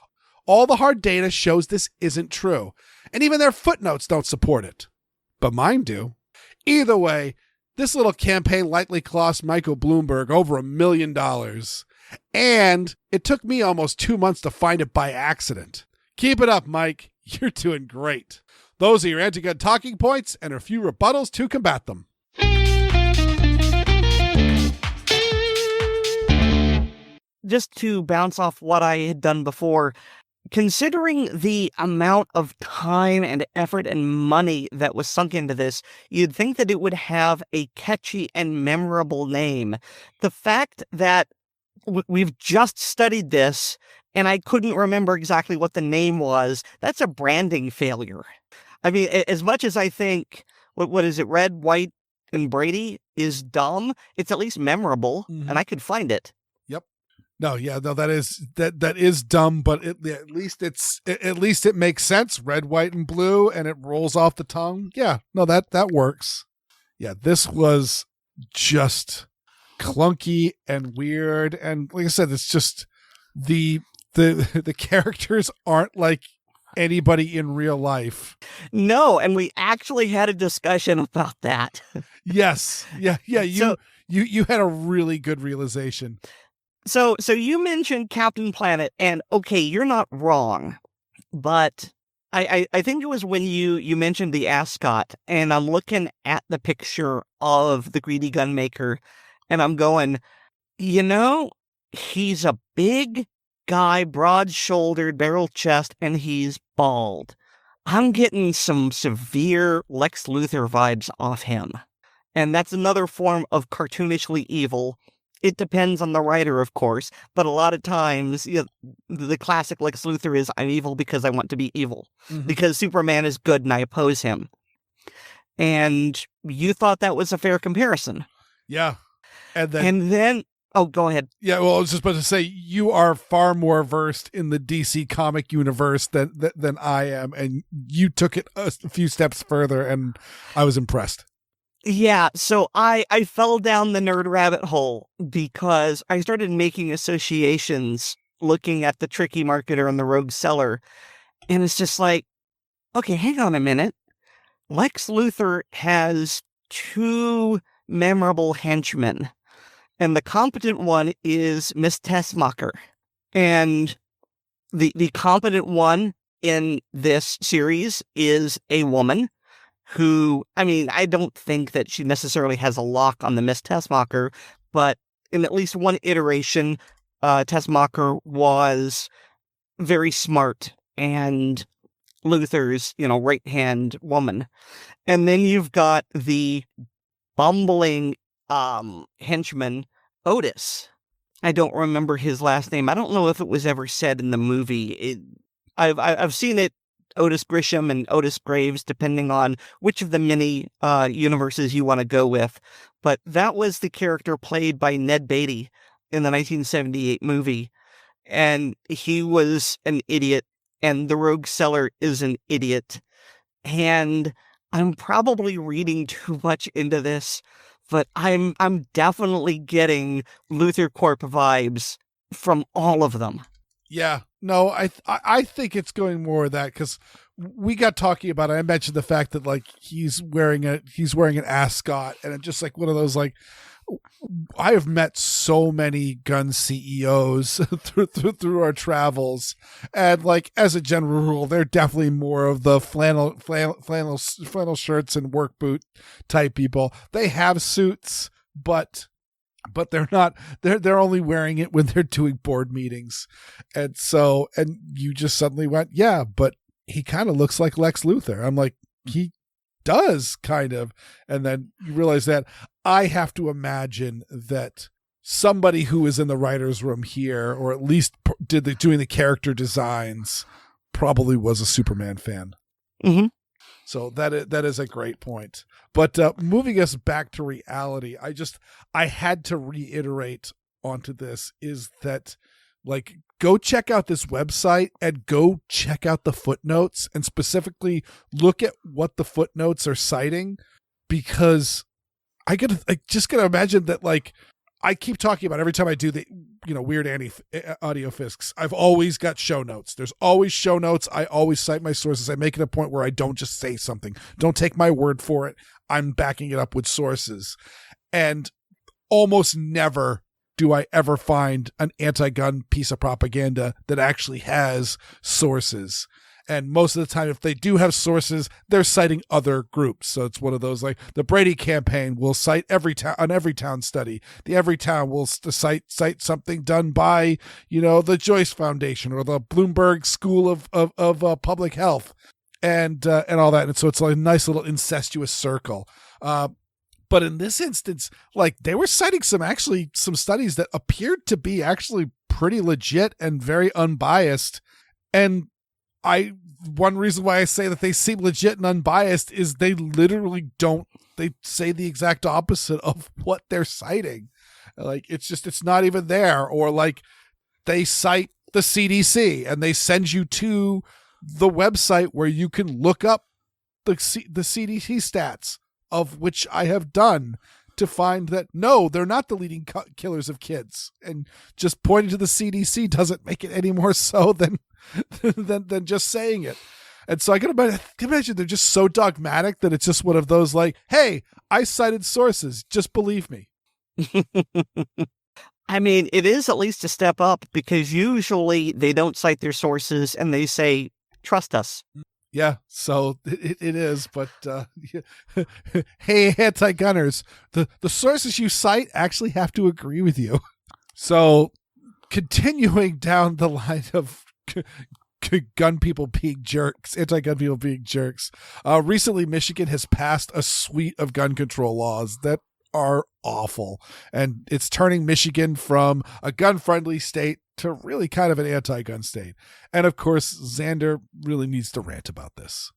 All the hard data shows this isn't true, and even their footnotes don't support it. But mine do. Either way, this little campaign likely cost Michael Bloomberg over $1 million, and it took me almost 2 months to find it by accident. Keep it up, Mike. You're doing great. Those are your anti-gun talking points and a few rebuttals to combat them. Just to bounce off what I had done before, considering the amount of time and effort and money that was sunk into this, you'd think that it would have a catchy and memorable name. The fact that we've just studied this and I couldn't remember exactly what the name was, that's a branding failure. I mean, as much as I think, what is it, Red, White, and Brady is dumb, it's at least memorable, and I could find it. No, that is dumb, but at least it makes sense. Red, white, and blue, and it rolls off the tongue. Yeah, no, that works. Yeah, this was just clunky and weird, and like I said, it's just the characters aren't like anybody in real life. No, and we actually had a discussion about that. Yes, yeah. You had a really good realization. So you mentioned Captain Planet, and okay, you're not wrong, but I think it was when you mentioned the ascot, and I'm looking at the picture of the greedy gun maker, and I'm going, he's a big guy, broad-shouldered, barrel chest, and he's bald. I'm getting some severe Lex Luthor vibes off him, and that's another form of cartoonishly evil. It depends on the writer, of course, but a lot of times the classic Lex Luthor is, I'm evil because I want to be evil, because Superman is good and I oppose him. And you thought that was a fair comparison. Yeah. And then oh, go ahead. Yeah, well, I was just about to say, you are far more versed in the DC comic universe than I am, and you took it a few steps further, and I was impressed. Yeah, so I fell down the nerd rabbit hole because I started making associations looking at the tricky marketer and the rogue seller. And it's just like, okay, hang on a minute. Lex Luthor has two memorable henchmen, and the competent one is Miss Tessmacher. And the competent one in this series is a woman who, I mean, I don't think that she necessarily has a lock on the Miss Tessmacher, but in at least one iteration, Tessmacher was very smart and Luthor's, right-hand woman. And then you've got the bumbling henchman, Otis. I don't remember his last name. I don't know if it was ever said in the movie. I've seen it, Otis Grisham and Otis Graves, depending on which of the many universes you want to go with. But that was the character played by Ned Beatty in the 1978 movie. And he was an idiot, and the rogue seller is an idiot. And I'm probably reading too much into this, but I'm definitely getting Luthor Corp vibes from all of them. Yeah, no, I think it's going more of that, because we got talking about it. I mentioned the fact that like he's wearing an ascot, and it's just like one of those, like, I have met so many gun CEOs through our travels, and like as a general rule, they're definitely more of the flannel shirts and work boot type people. They have suits, but they're not. They're only wearing it when they're doing board meetings, and you just suddenly went, yeah, but he kind of looks like Lex Luthor. I'm like, he does kind of, and then you realize that I have to imagine that somebody who is in the writer's room here, or at least doing the character designs, probably was a Superman fan. Mm-hmm. So that is a great point. But moving us back to reality, I had to reiterate onto this, is that, like, go check out this website and go check out the footnotes, and specifically look at what the footnotes are citing, because I just gotta imagine that, like, I keep talking about every time I do the, Weird Audio Fisks, I've always got show notes. There's always show notes. I always cite my sources. I make it a point where I don't just say something. Don't take my word for it. I'm backing it up with sources. And almost never do I ever find an anti-gun piece of propaganda that actually has sources. And most of the time, if they do have sources, they're citing other groups. So it's one of those, like the Brady campaign will cite every town study. The Every Town will cite something done by, the Joyce Foundation or the Bloomberg School of Public Health, and all that. And so it's like a nice little incestuous circle. But in this instance, like, they were citing some studies that appeared to be actually pretty legit and very unbiased. And one reason why I say that they seem legit and unbiased is they literally they say the exact opposite of what they're citing. Like, it's not even there. Or like, they cite the CDC and they send you to the website where you can look up the CDC stats, of which I have done, to find that no, they're not the leading killers of kids. And just pointing to the CDC doesn't make it any more so than just saying it. And so I can imagine they're just so dogmatic that it's just one of those, like, hey, I cited sources, just believe me. I mean, it is at least a step up, because usually they don't cite their sources and they say, trust us. Yeah, so it is, but hey, anti-gunners, the sources you cite actually have to agree with you. So continuing down the line of gun people being jerks, anti-gun people being jerks, recently Michigan has passed a suite of gun control laws that are awful, and it's turning Michigan from a gun-friendly state to really kind of an anti-gun state. And of course, Xander really needs to rant about this.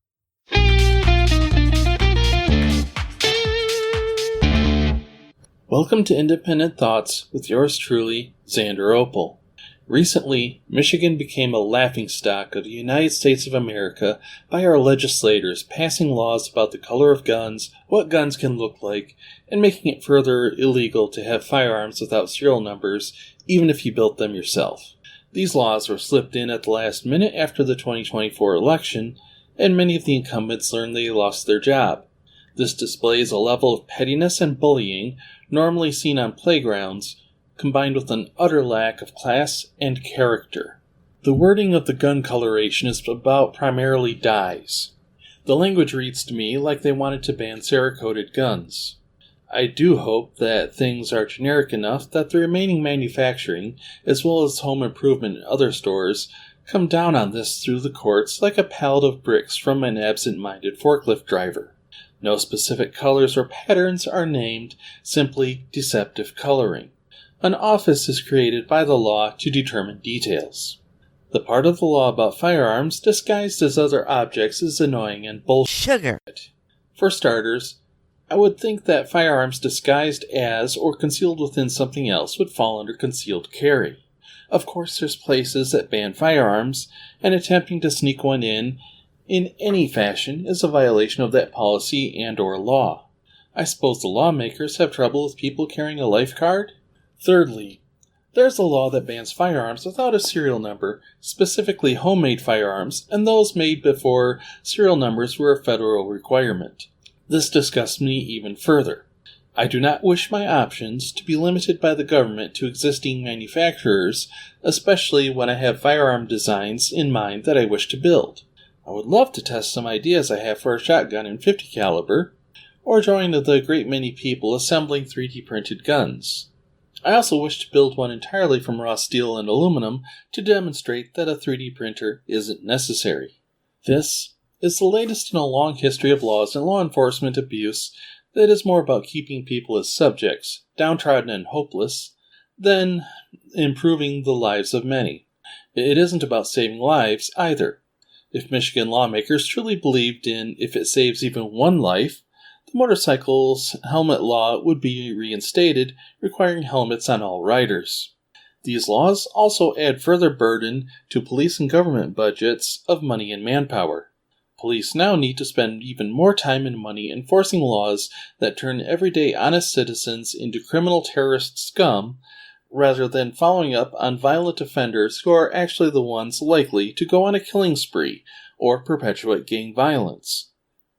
Welcome to Independent Thoughts with yours truly, Xander Opal. Recently, Michigan became a laughingstock of the United States of America by our legislators passing laws about the color of guns, what guns can look like, and making it further illegal to have firearms without serial numbers, even if you built them yourself. These laws were slipped in at the last minute after the 2024 election, and many of the incumbents learn they lost their job. This displays a level of pettiness and bullying normally seen on playgrounds, combined with an utter lack of class and character. The wording of the gun coloration is about primarily dyes. The language reads to me like they wanted to ban Cerakoted guns. I do hope that things are generic enough that the remaining manufacturing, as well as home improvement and other stores, come down on this through the courts like a pallet of bricks from an absent-minded forklift driver. No specific colors or patterns are named, simply deceptive coloring. An office is created by the law to determine details. The part of the law about firearms disguised as other objects is annoying and bullshit. Sugar. For starters, I would think that firearms disguised as or concealed within something else would fall under concealed carry. Of course, there's places that ban firearms, and attempting to sneak one in any fashion is a violation of that policy and or law. I suppose the lawmakers have trouble with people carrying a life card? Thirdly, there's a law that bans firearms without a serial number, specifically homemade firearms, and those made before serial numbers were a federal requirement. This disgusts me even further. I do not wish my options to be limited by the government to existing manufacturers, especially when I have firearm designs in mind that I wish to build. I would love to test some ideas I have for a shotgun in .50 caliber, or join the great many people assembling 3D printed guns. I also wish to build one entirely from raw steel and aluminum to demonstrate that a 3D printer isn't necessary. This is the latest in a long history of laws and law enforcement abuse that is more about keeping people as subjects, downtrodden and hopeless, than improving the lives of many. It isn't about saving lives either. If Michigan lawmakers truly believed in if it saves even one life, the motorcycle's helmet law would be reinstated, requiring helmets on all riders. These laws also add further burden to police and government budgets of money and manpower. Police now need to spend even more time and money enforcing laws that turn everyday honest citizens into criminal terrorist scum, rather than following up on violent offenders who are actually the ones likely to go on a killing spree or perpetuate gang violence.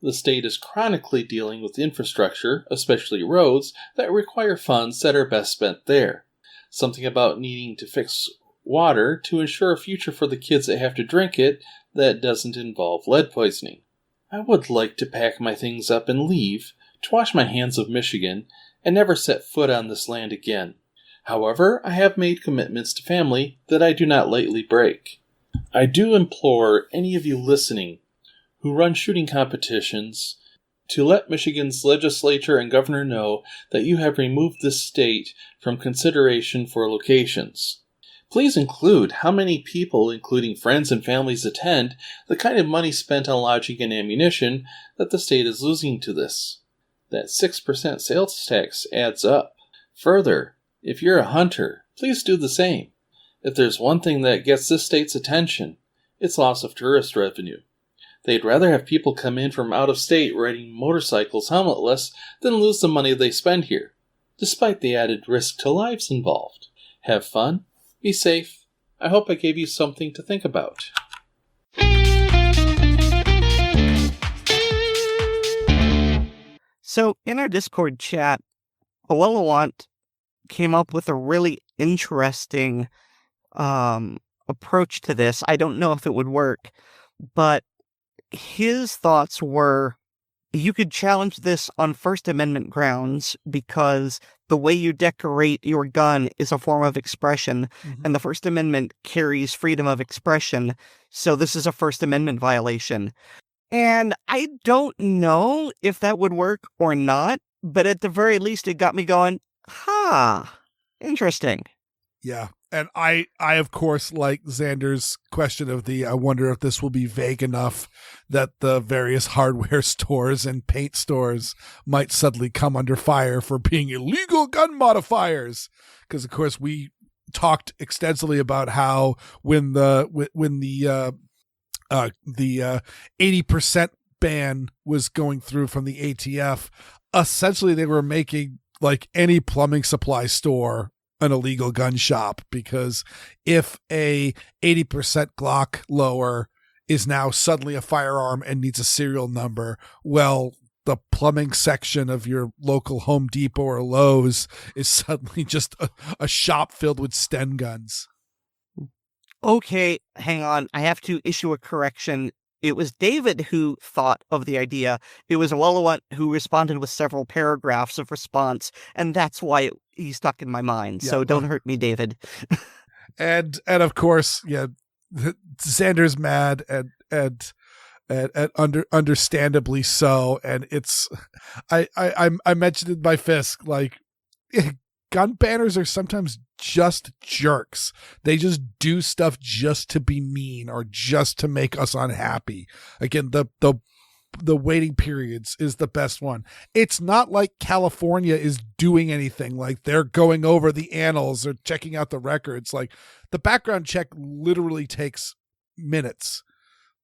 The state is chronically dealing with infrastructure, especially roads, that require funds that are best spent there. Something about needing to fix water to ensure a future for the kids that have to drink it that doesn't involve lead poisoning. I would like to pack my things up and leave, to wash my hands of Michigan, and never set foot on this land again. However, I have made commitments to family that I do not lightly break. I do implore any of you listening who run shooting competitions to let Michigan's legislature and governor know that you have removed this state from consideration for locations. Please include how many people, including friends and families, attend, the kind of money spent on lodging and ammunition that the state is losing to this. That 6% sales tax adds up. Further, if you're a hunter, please do the same. If there's one thing that gets this state's attention, it's loss of tourist revenue. They'd rather have people come in from out of state riding motorcycles helmetless than lose the money they spend here, despite the added risk to lives involved. Have fun. Be safe. I hope I gave you something to think about. So, in our Discord chat, Awelawant came up with a really interesting approach to this. I don't know if it would work, but his thoughts were you could challenge this on First Amendment grounds because the way you decorate your gun is a form of expression, and the First Amendment carries freedom of expression, so this is a First Amendment violation. And I don't know if that would work or not, but at the very least it got me going, interesting. Yeah. And I of course, like Xander's question of I wonder if this will be vague enough that the various hardware stores and paint stores might suddenly come under fire for being illegal gun modifiers. Because, of course, we talked extensively about how when the 80% ban was going through from the ATF, essentially they were making like any plumbing supply store an illegal gun shop, because if a 80% Glock lower is now suddenly a firearm and needs a serial number. Well, the plumbing section of your local Home Depot or Lowe's is suddenly just a shop filled with Sten guns. Okay, hang on. I have to issue a correction. It was David who thought of the idea. It was Walawat who responded with several paragraphs of response, and that's why he stuck in my mind. Yeah, so don't hurt me, David. And of course, yeah, Xander's mad and understandably so. And it's I mentioned in my Fisk, like, gun banners are sometimes just jerks. They just do stuff just to be mean or just to make us unhappy. Again, the waiting periods is the best one. It's not like California is doing anything, like they're going over the annals or checking out the records. Like, the background check literally takes minutes.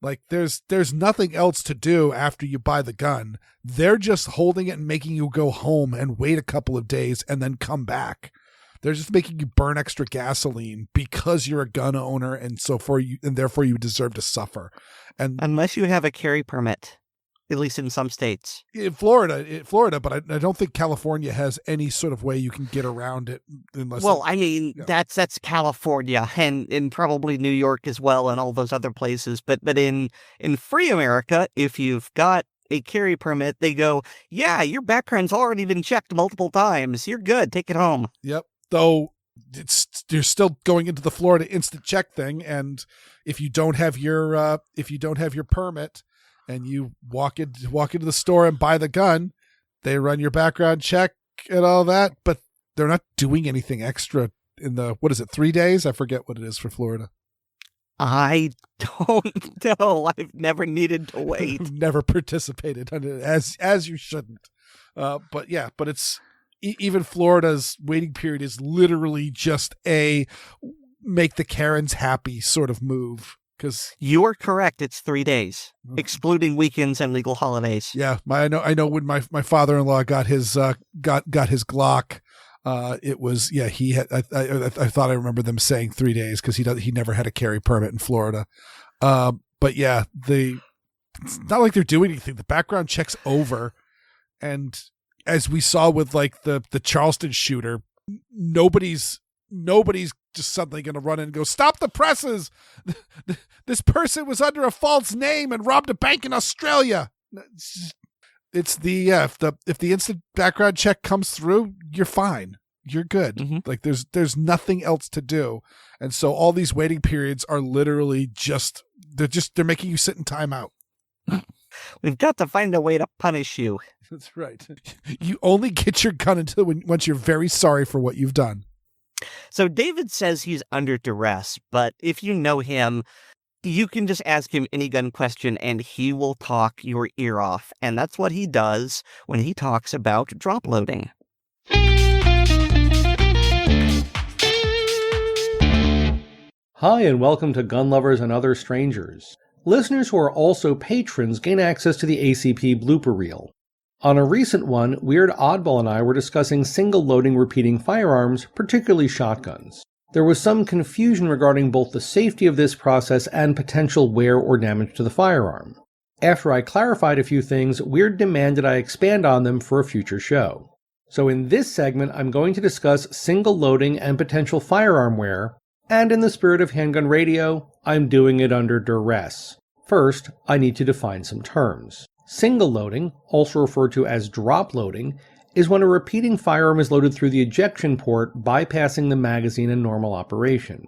Like, there's nothing else to do after you buy the gun. They're just holding it and making you go home and wait a couple of days and then come back. They're just making you burn extra gasoline because you're a gun owner, and therefore you deserve to suffer. And unless you have a carry permit, at least in some states. In Florida, but I don't think California has any sort of way you can get around it unless. Well, I mean, that's California and probably New York as well, and all those other places. But in free America, if you've got a carry permit, they go, yeah, your background's already been checked multiple times. You're good. Take it home. Yep. Though you're still going into the Florida instant check thing, and if you don't have your permit and you walk into the store and buy the gun, they run your background check and all that, but they're not doing anything extra in the 3 days? I forget what it is for Florida. I don't know. I've never needed to wait. Never participated in it, as you shouldn't. But it's even Florida's waiting period is literally just a make the Karens happy sort of move. Because you are correct, it's 3 days, excluding weekends and legal holidays. Yeah, I know. When my father-in-law got his Glock, it was he had. I thought I remember them saying 3 days because he never had a carry permit in Florida. But yeah, it's not like they're doing anything. The background check's over, and as we saw with like the Charleston shooter, nobody's just suddenly going to run in and go, stop the presses. This person was under a false name and robbed a bank in Australia. It's if the instant background check comes through, you're fine. You're good. Mm-hmm. Like there's nothing else to do. And so all these waiting periods are literally they're making you sit in timeout. We've got to find a way to punish you. That's right. You only get your gun once you're very sorry for what you've done. So David says he's under duress, but if you know him, you can just ask him any gun question and he will talk your ear off. And that's what he does when he talks about drop loading. Hi, and welcome to Gun Lovers and Other Strangers. Listeners who are also patrons gain access to the ACP blooper reel. On a recent one, Weird Oddball and I were discussing single-loading repeating firearms, particularly shotguns. There was some confusion regarding both the safety of this process and potential wear or damage to the firearm. After I clarified a few things, Weird demanded I expand on them for a future show. So in this segment, I'm going to discuss single-loading and potential firearm wear, and in the spirit of Handgun Radio, I'm doing it under duress. First, I need to define some terms. Single loading, also referred to as drop loading, is when a repeating firearm is loaded through the ejection port, bypassing the magazine in normal operation.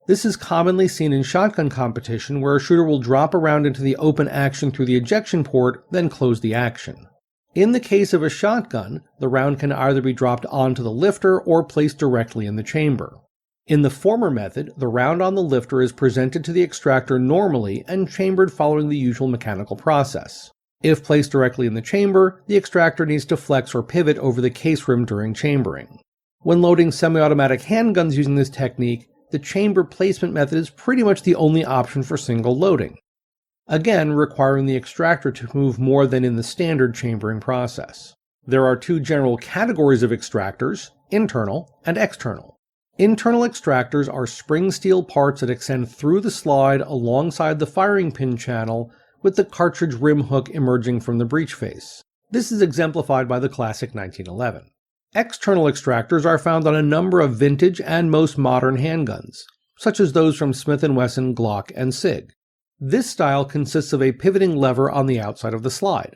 This is commonly seen in shotgun competition, where a shooter will drop a round into the open action through the ejection port, then close the action. In the case of a shotgun, the round can either be dropped onto the lifter or placed directly in the chamber. In the former method, the round on the lifter is presented to the extractor normally and chambered following the usual mechanical process. If placed directly in the chamber, the extractor needs to flex or pivot over the case rim during chambering. When loading semi-automatic handguns using this technique, the chamber placement method is pretty much the only option for single loading, again requiring the extractor to move more than in the standard chambering process. There are two general categories of extractors, internal and external. Internal extractors are spring steel parts that extend through the slide alongside the firing pin channel, with the cartridge rim hook emerging from the breech face. This is exemplified by the classic 1911. External extractors are found on a number of vintage and most modern handguns, such as those from Smith & Wesson, Glock, and SIG. This style consists of a pivoting lever on the outside of the slide.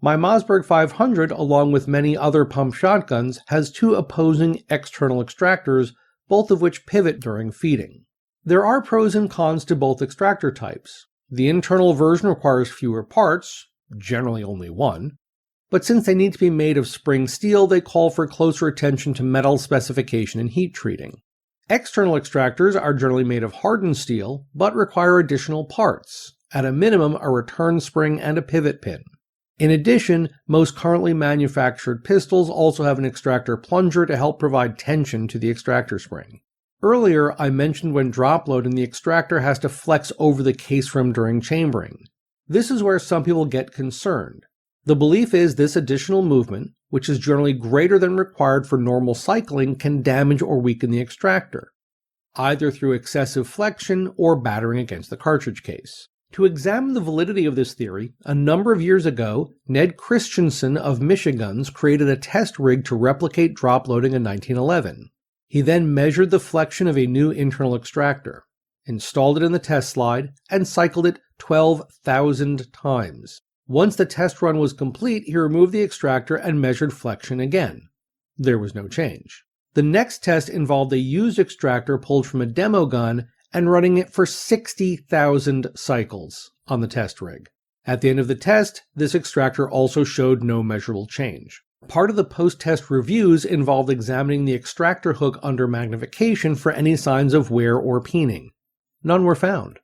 My Mossberg 500, along with many other pump shotguns, has two opposing external extractors, both of which pivot during feeding. There are pros and cons to both extractor types. The internal version requires fewer parts, generally only one, but since they need to be made of spring steel, they call for closer attention to metal specification and heat treating. External extractors are generally made of hardened steel, but require additional parts, at a minimum a return spring and a pivot pin. In addition, most currently manufactured pistols also have an extractor plunger to help provide tension to the extractor spring. Earlier, I mentioned when drop loading, the extractor has to flex over the case rim during chambering. This is where some people get concerned. The belief is this additional movement, which is generally greater than required for normal cycling, can damage or weaken the extractor, either through excessive flexion or battering against the cartridge case. To examine the validity of this theory, a number of years ago, Ned Christensen of Michiguns created a test rig to replicate drop loading in 1911. He then measured the flexion of a new internal extractor, installed it in the test slide, and cycled it 12,000 times. Once the test run was complete, he removed the extractor and measured flexion again. There was no change. The next test involved a used extractor pulled from a demo gun and running it for 60,000 cycles on the test rig. At the end of the test, this extractor also showed no measurable change. Part of the post-test reviews involved examining the extractor hook under magnification for any signs of wear or peening. None were found.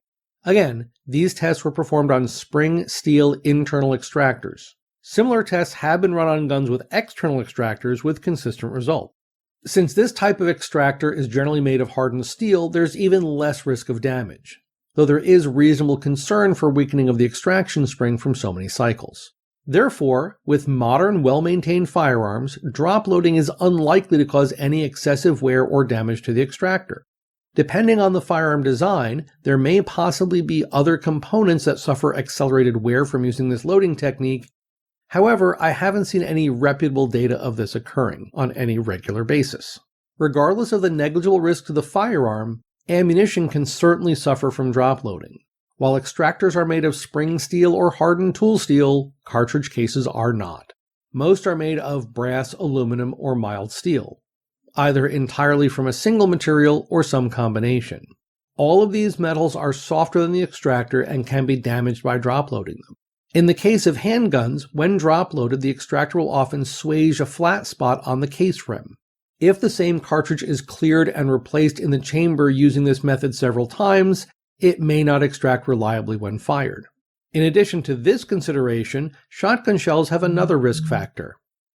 Again, these tests were performed on spring steel internal extractors. Similar tests have been run on guns with external extractors with consistent results. Since this type of extractor is generally made of hardened steel, there's even less risk of damage, though there is reasonable concern for weakening of the extraction spring from so many cycles. Therefore, with modern, well-maintained firearms, drop loading is unlikely to cause any excessive wear or damage to the extractor. Depending on the firearm design, there may possibly be other components that suffer accelerated wear from using this loading technique. However, I haven't seen any reputable data of this occurring on any regular basis. Regardless of the negligible risk to the firearm, ammunition can certainly suffer from drop loading. While extractors are made of spring steel or hardened tool steel, cartridge cases are not. Most are made of brass, aluminum, or mild steel, either entirely from a single material or some combination. All of these metals are softer than the extractor and can be damaged by drop loading them. In the case of handguns, when drop loaded, the extractor will often swage a flat spot on the case rim. If the same cartridge is cleared and replaced in the chamber using this method several times, it may not extract reliably when fired. In addition to this consideration, shotgun shells have another risk factor.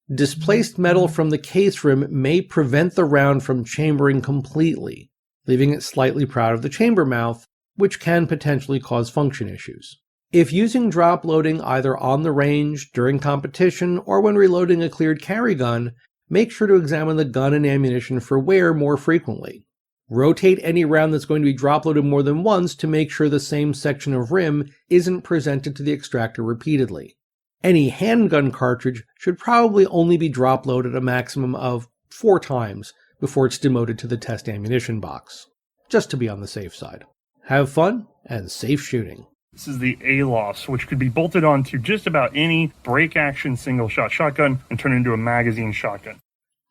Displaced metal from the case rim may prevent the round from chambering completely, leaving it slightly proud of the chamber mouth, which can potentially cause function issues. If using drop loading either on the range, during competition, or when reloading a cleared carry gun, make sure to examine the gun and ammunition for wear more frequently. Rotate any round that's going to be drop loaded more than once to make sure the same section of rim isn't presented to the extractor repeatedly. Any handgun cartridge should probably only be drop loaded a maximum of 4 times before it's demoted to the test ammunition box, just to be on the safe side. Have fun and safe shooting. This is the Alofs, which could be bolted onto just about any break-action single-shot shotgun and turn into a magazine shotgun.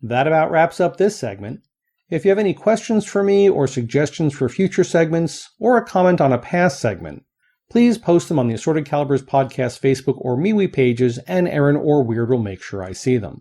That about wraps up this segment. If you have any questions for me or suggestions for future segments, or a comment on a past segment, please post them on the Assorted Calibers Podcast Facebook or MeWe pages, and Aaron or Weird will make sure I see them.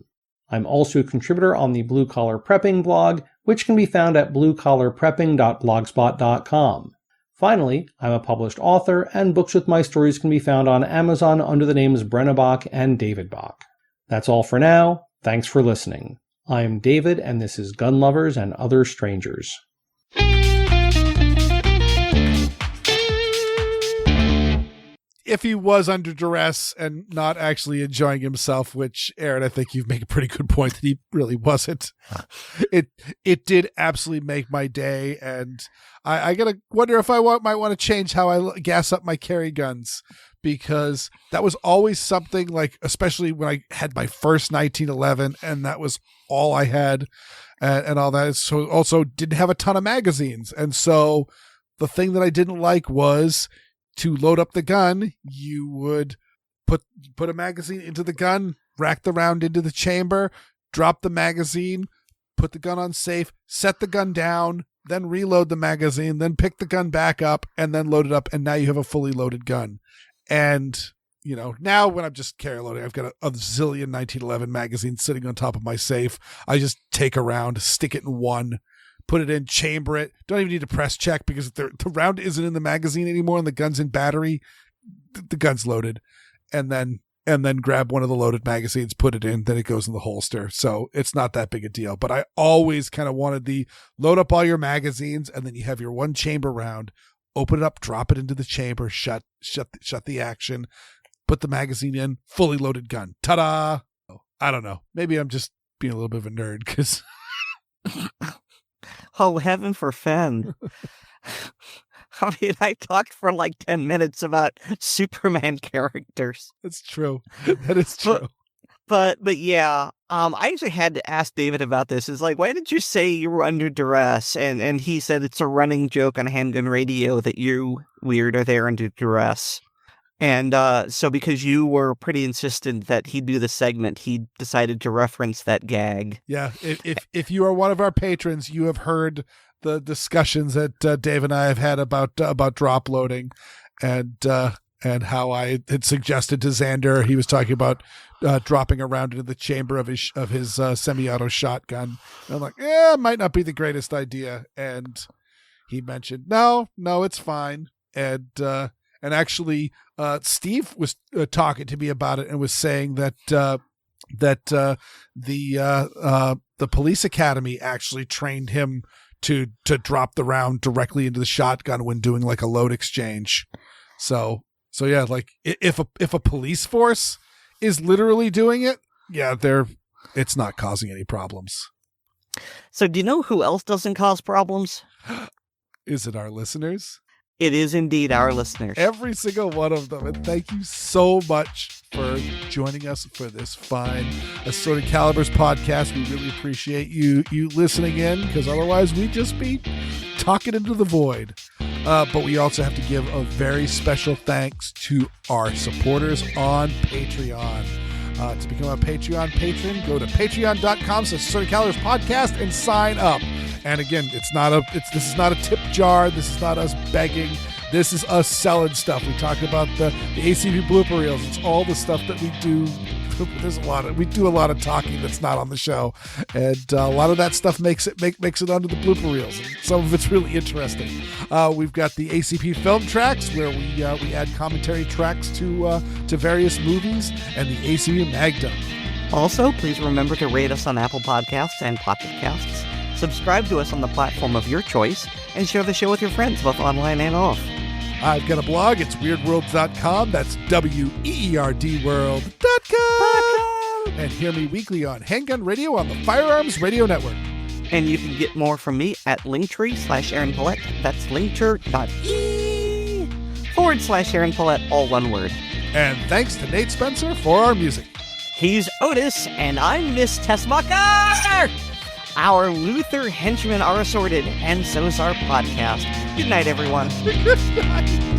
I'm also a contributor on the Blue Collar Prepping blog, which can be found at bluecollarprepping.blogspot.com. Finally, I'm a published author, and books with my stories can be found on Amazon under the names Brena Bock and David Bock. That's all for now. Thanks for listening. I'm David, and this is Gun Lovers and Other Strangers. if he was under duress and not actually enjoying himself, which, Aaron, I think you've made a pretty good point that he really wasn't. It did absolutely make my day, and I gotta wonder if I might want to change how I gas up my carry guns, because that was always something, like, especially when I had my first 1911, and that was all I had, and all that. So also didn't have a ton of magazines, and so the thing that I didn't like was to load up the gun, you would put a magazine into the gun, rack the round into the chamber, drop the magazine, put the gun on safe, set the gun down, then reload the magazine, then pick the gun back up, and then load it up, and now you have a fully loaded gun. And, you know, now when I'm just carry loading, I've got a zillion 1911 magazines sitting on top of my safe. I just take a round, stick it in one, put it in, chamber it. Don't even need to press check, because the round isn't in the magazine anymore and the gun's in battery. The gun's loaded, and then grab one of the loaded magazines, put it in, then it goes in the holster. So it's not that big a deal. But I always kind of wanted the load up all your magazines, and then you have your one chamber round, open it up, drop it into the chamber, shut the action, put the magazine in, fully loaded gun. Ta-da! I don't know. Maybe I'm just being a little bit of a nerd, because... Oh, heaven forfend. I mean, I talked for like 10 minutes about Superman characters. That's true. That is true. But yeah, I actually had to ask David about this. It's like, why did you say you were under duress? And he said it's a running joke on Handgun Radio that you, Weird, are there under duress. And so because you were pretty insistent that he do the segment, he decided to reference that gag. Yeah, if you are one of our patrons, you have heard the discussions that Dave and I have had about drop loading, and how I had suggested to Xander, he was talking about dropping a round into the chamber of his semi-auto shotgun. And I'm like, it might not be the greatest idea. And he mentioned, no, it's fine. And actually, Steve was talking to me about it and was saying that the police academy actually trained him to drop the round directly into the shotgun when doing like a load exchange. So yeah, like if a police force is literally doing it, yeah, it's not causing any problems. So do you know who else doesn't cause problems? Is it our listeners? It is indeed our listeners. Every single one of them. And thank you so much for joining us for this fine Assorted Calibers podcast. We really appreciate you listening in, because otherwise we'd just be talking into the void. But we also have to give a very special thanks to our supporters on Patreon. To become a Patreon patron, go to patreon.com/Assorted Calibers podcast and sign up. And again, this is not a tip jar. This is not us begging. This is us selling stuff. We talk about the ACP blooper reels. It's all the stuff that we do. We do a lot of talking that's not on the show, and a lot of that stuff makes it onto the blooper reels. And some of it's really interesting. We've got the ACP film tracks, where we add commentary tracks to various movies, and the ACP mag dump. Also, please remember to rate us on Apple Podcasts and Pocket Casts. Subscribe to us on the platform of your choice, and share the show with your friends, both online and off. I've got a blog. It's weerdworld.com. That's weerdworld.com. And hear me weekly on Handgun Radio on the Firearms Radio Network. And you can get more from me at linktree/Aaron Paulette. That's linktree.ee/Aaron Paulette, all one word. And thanks to Nate Spencer for our music. He's Otis, and I'm Miss Tessmacher. Our Luther henchmen are assorted, and so's our podcast. Good night, everyone. Good night.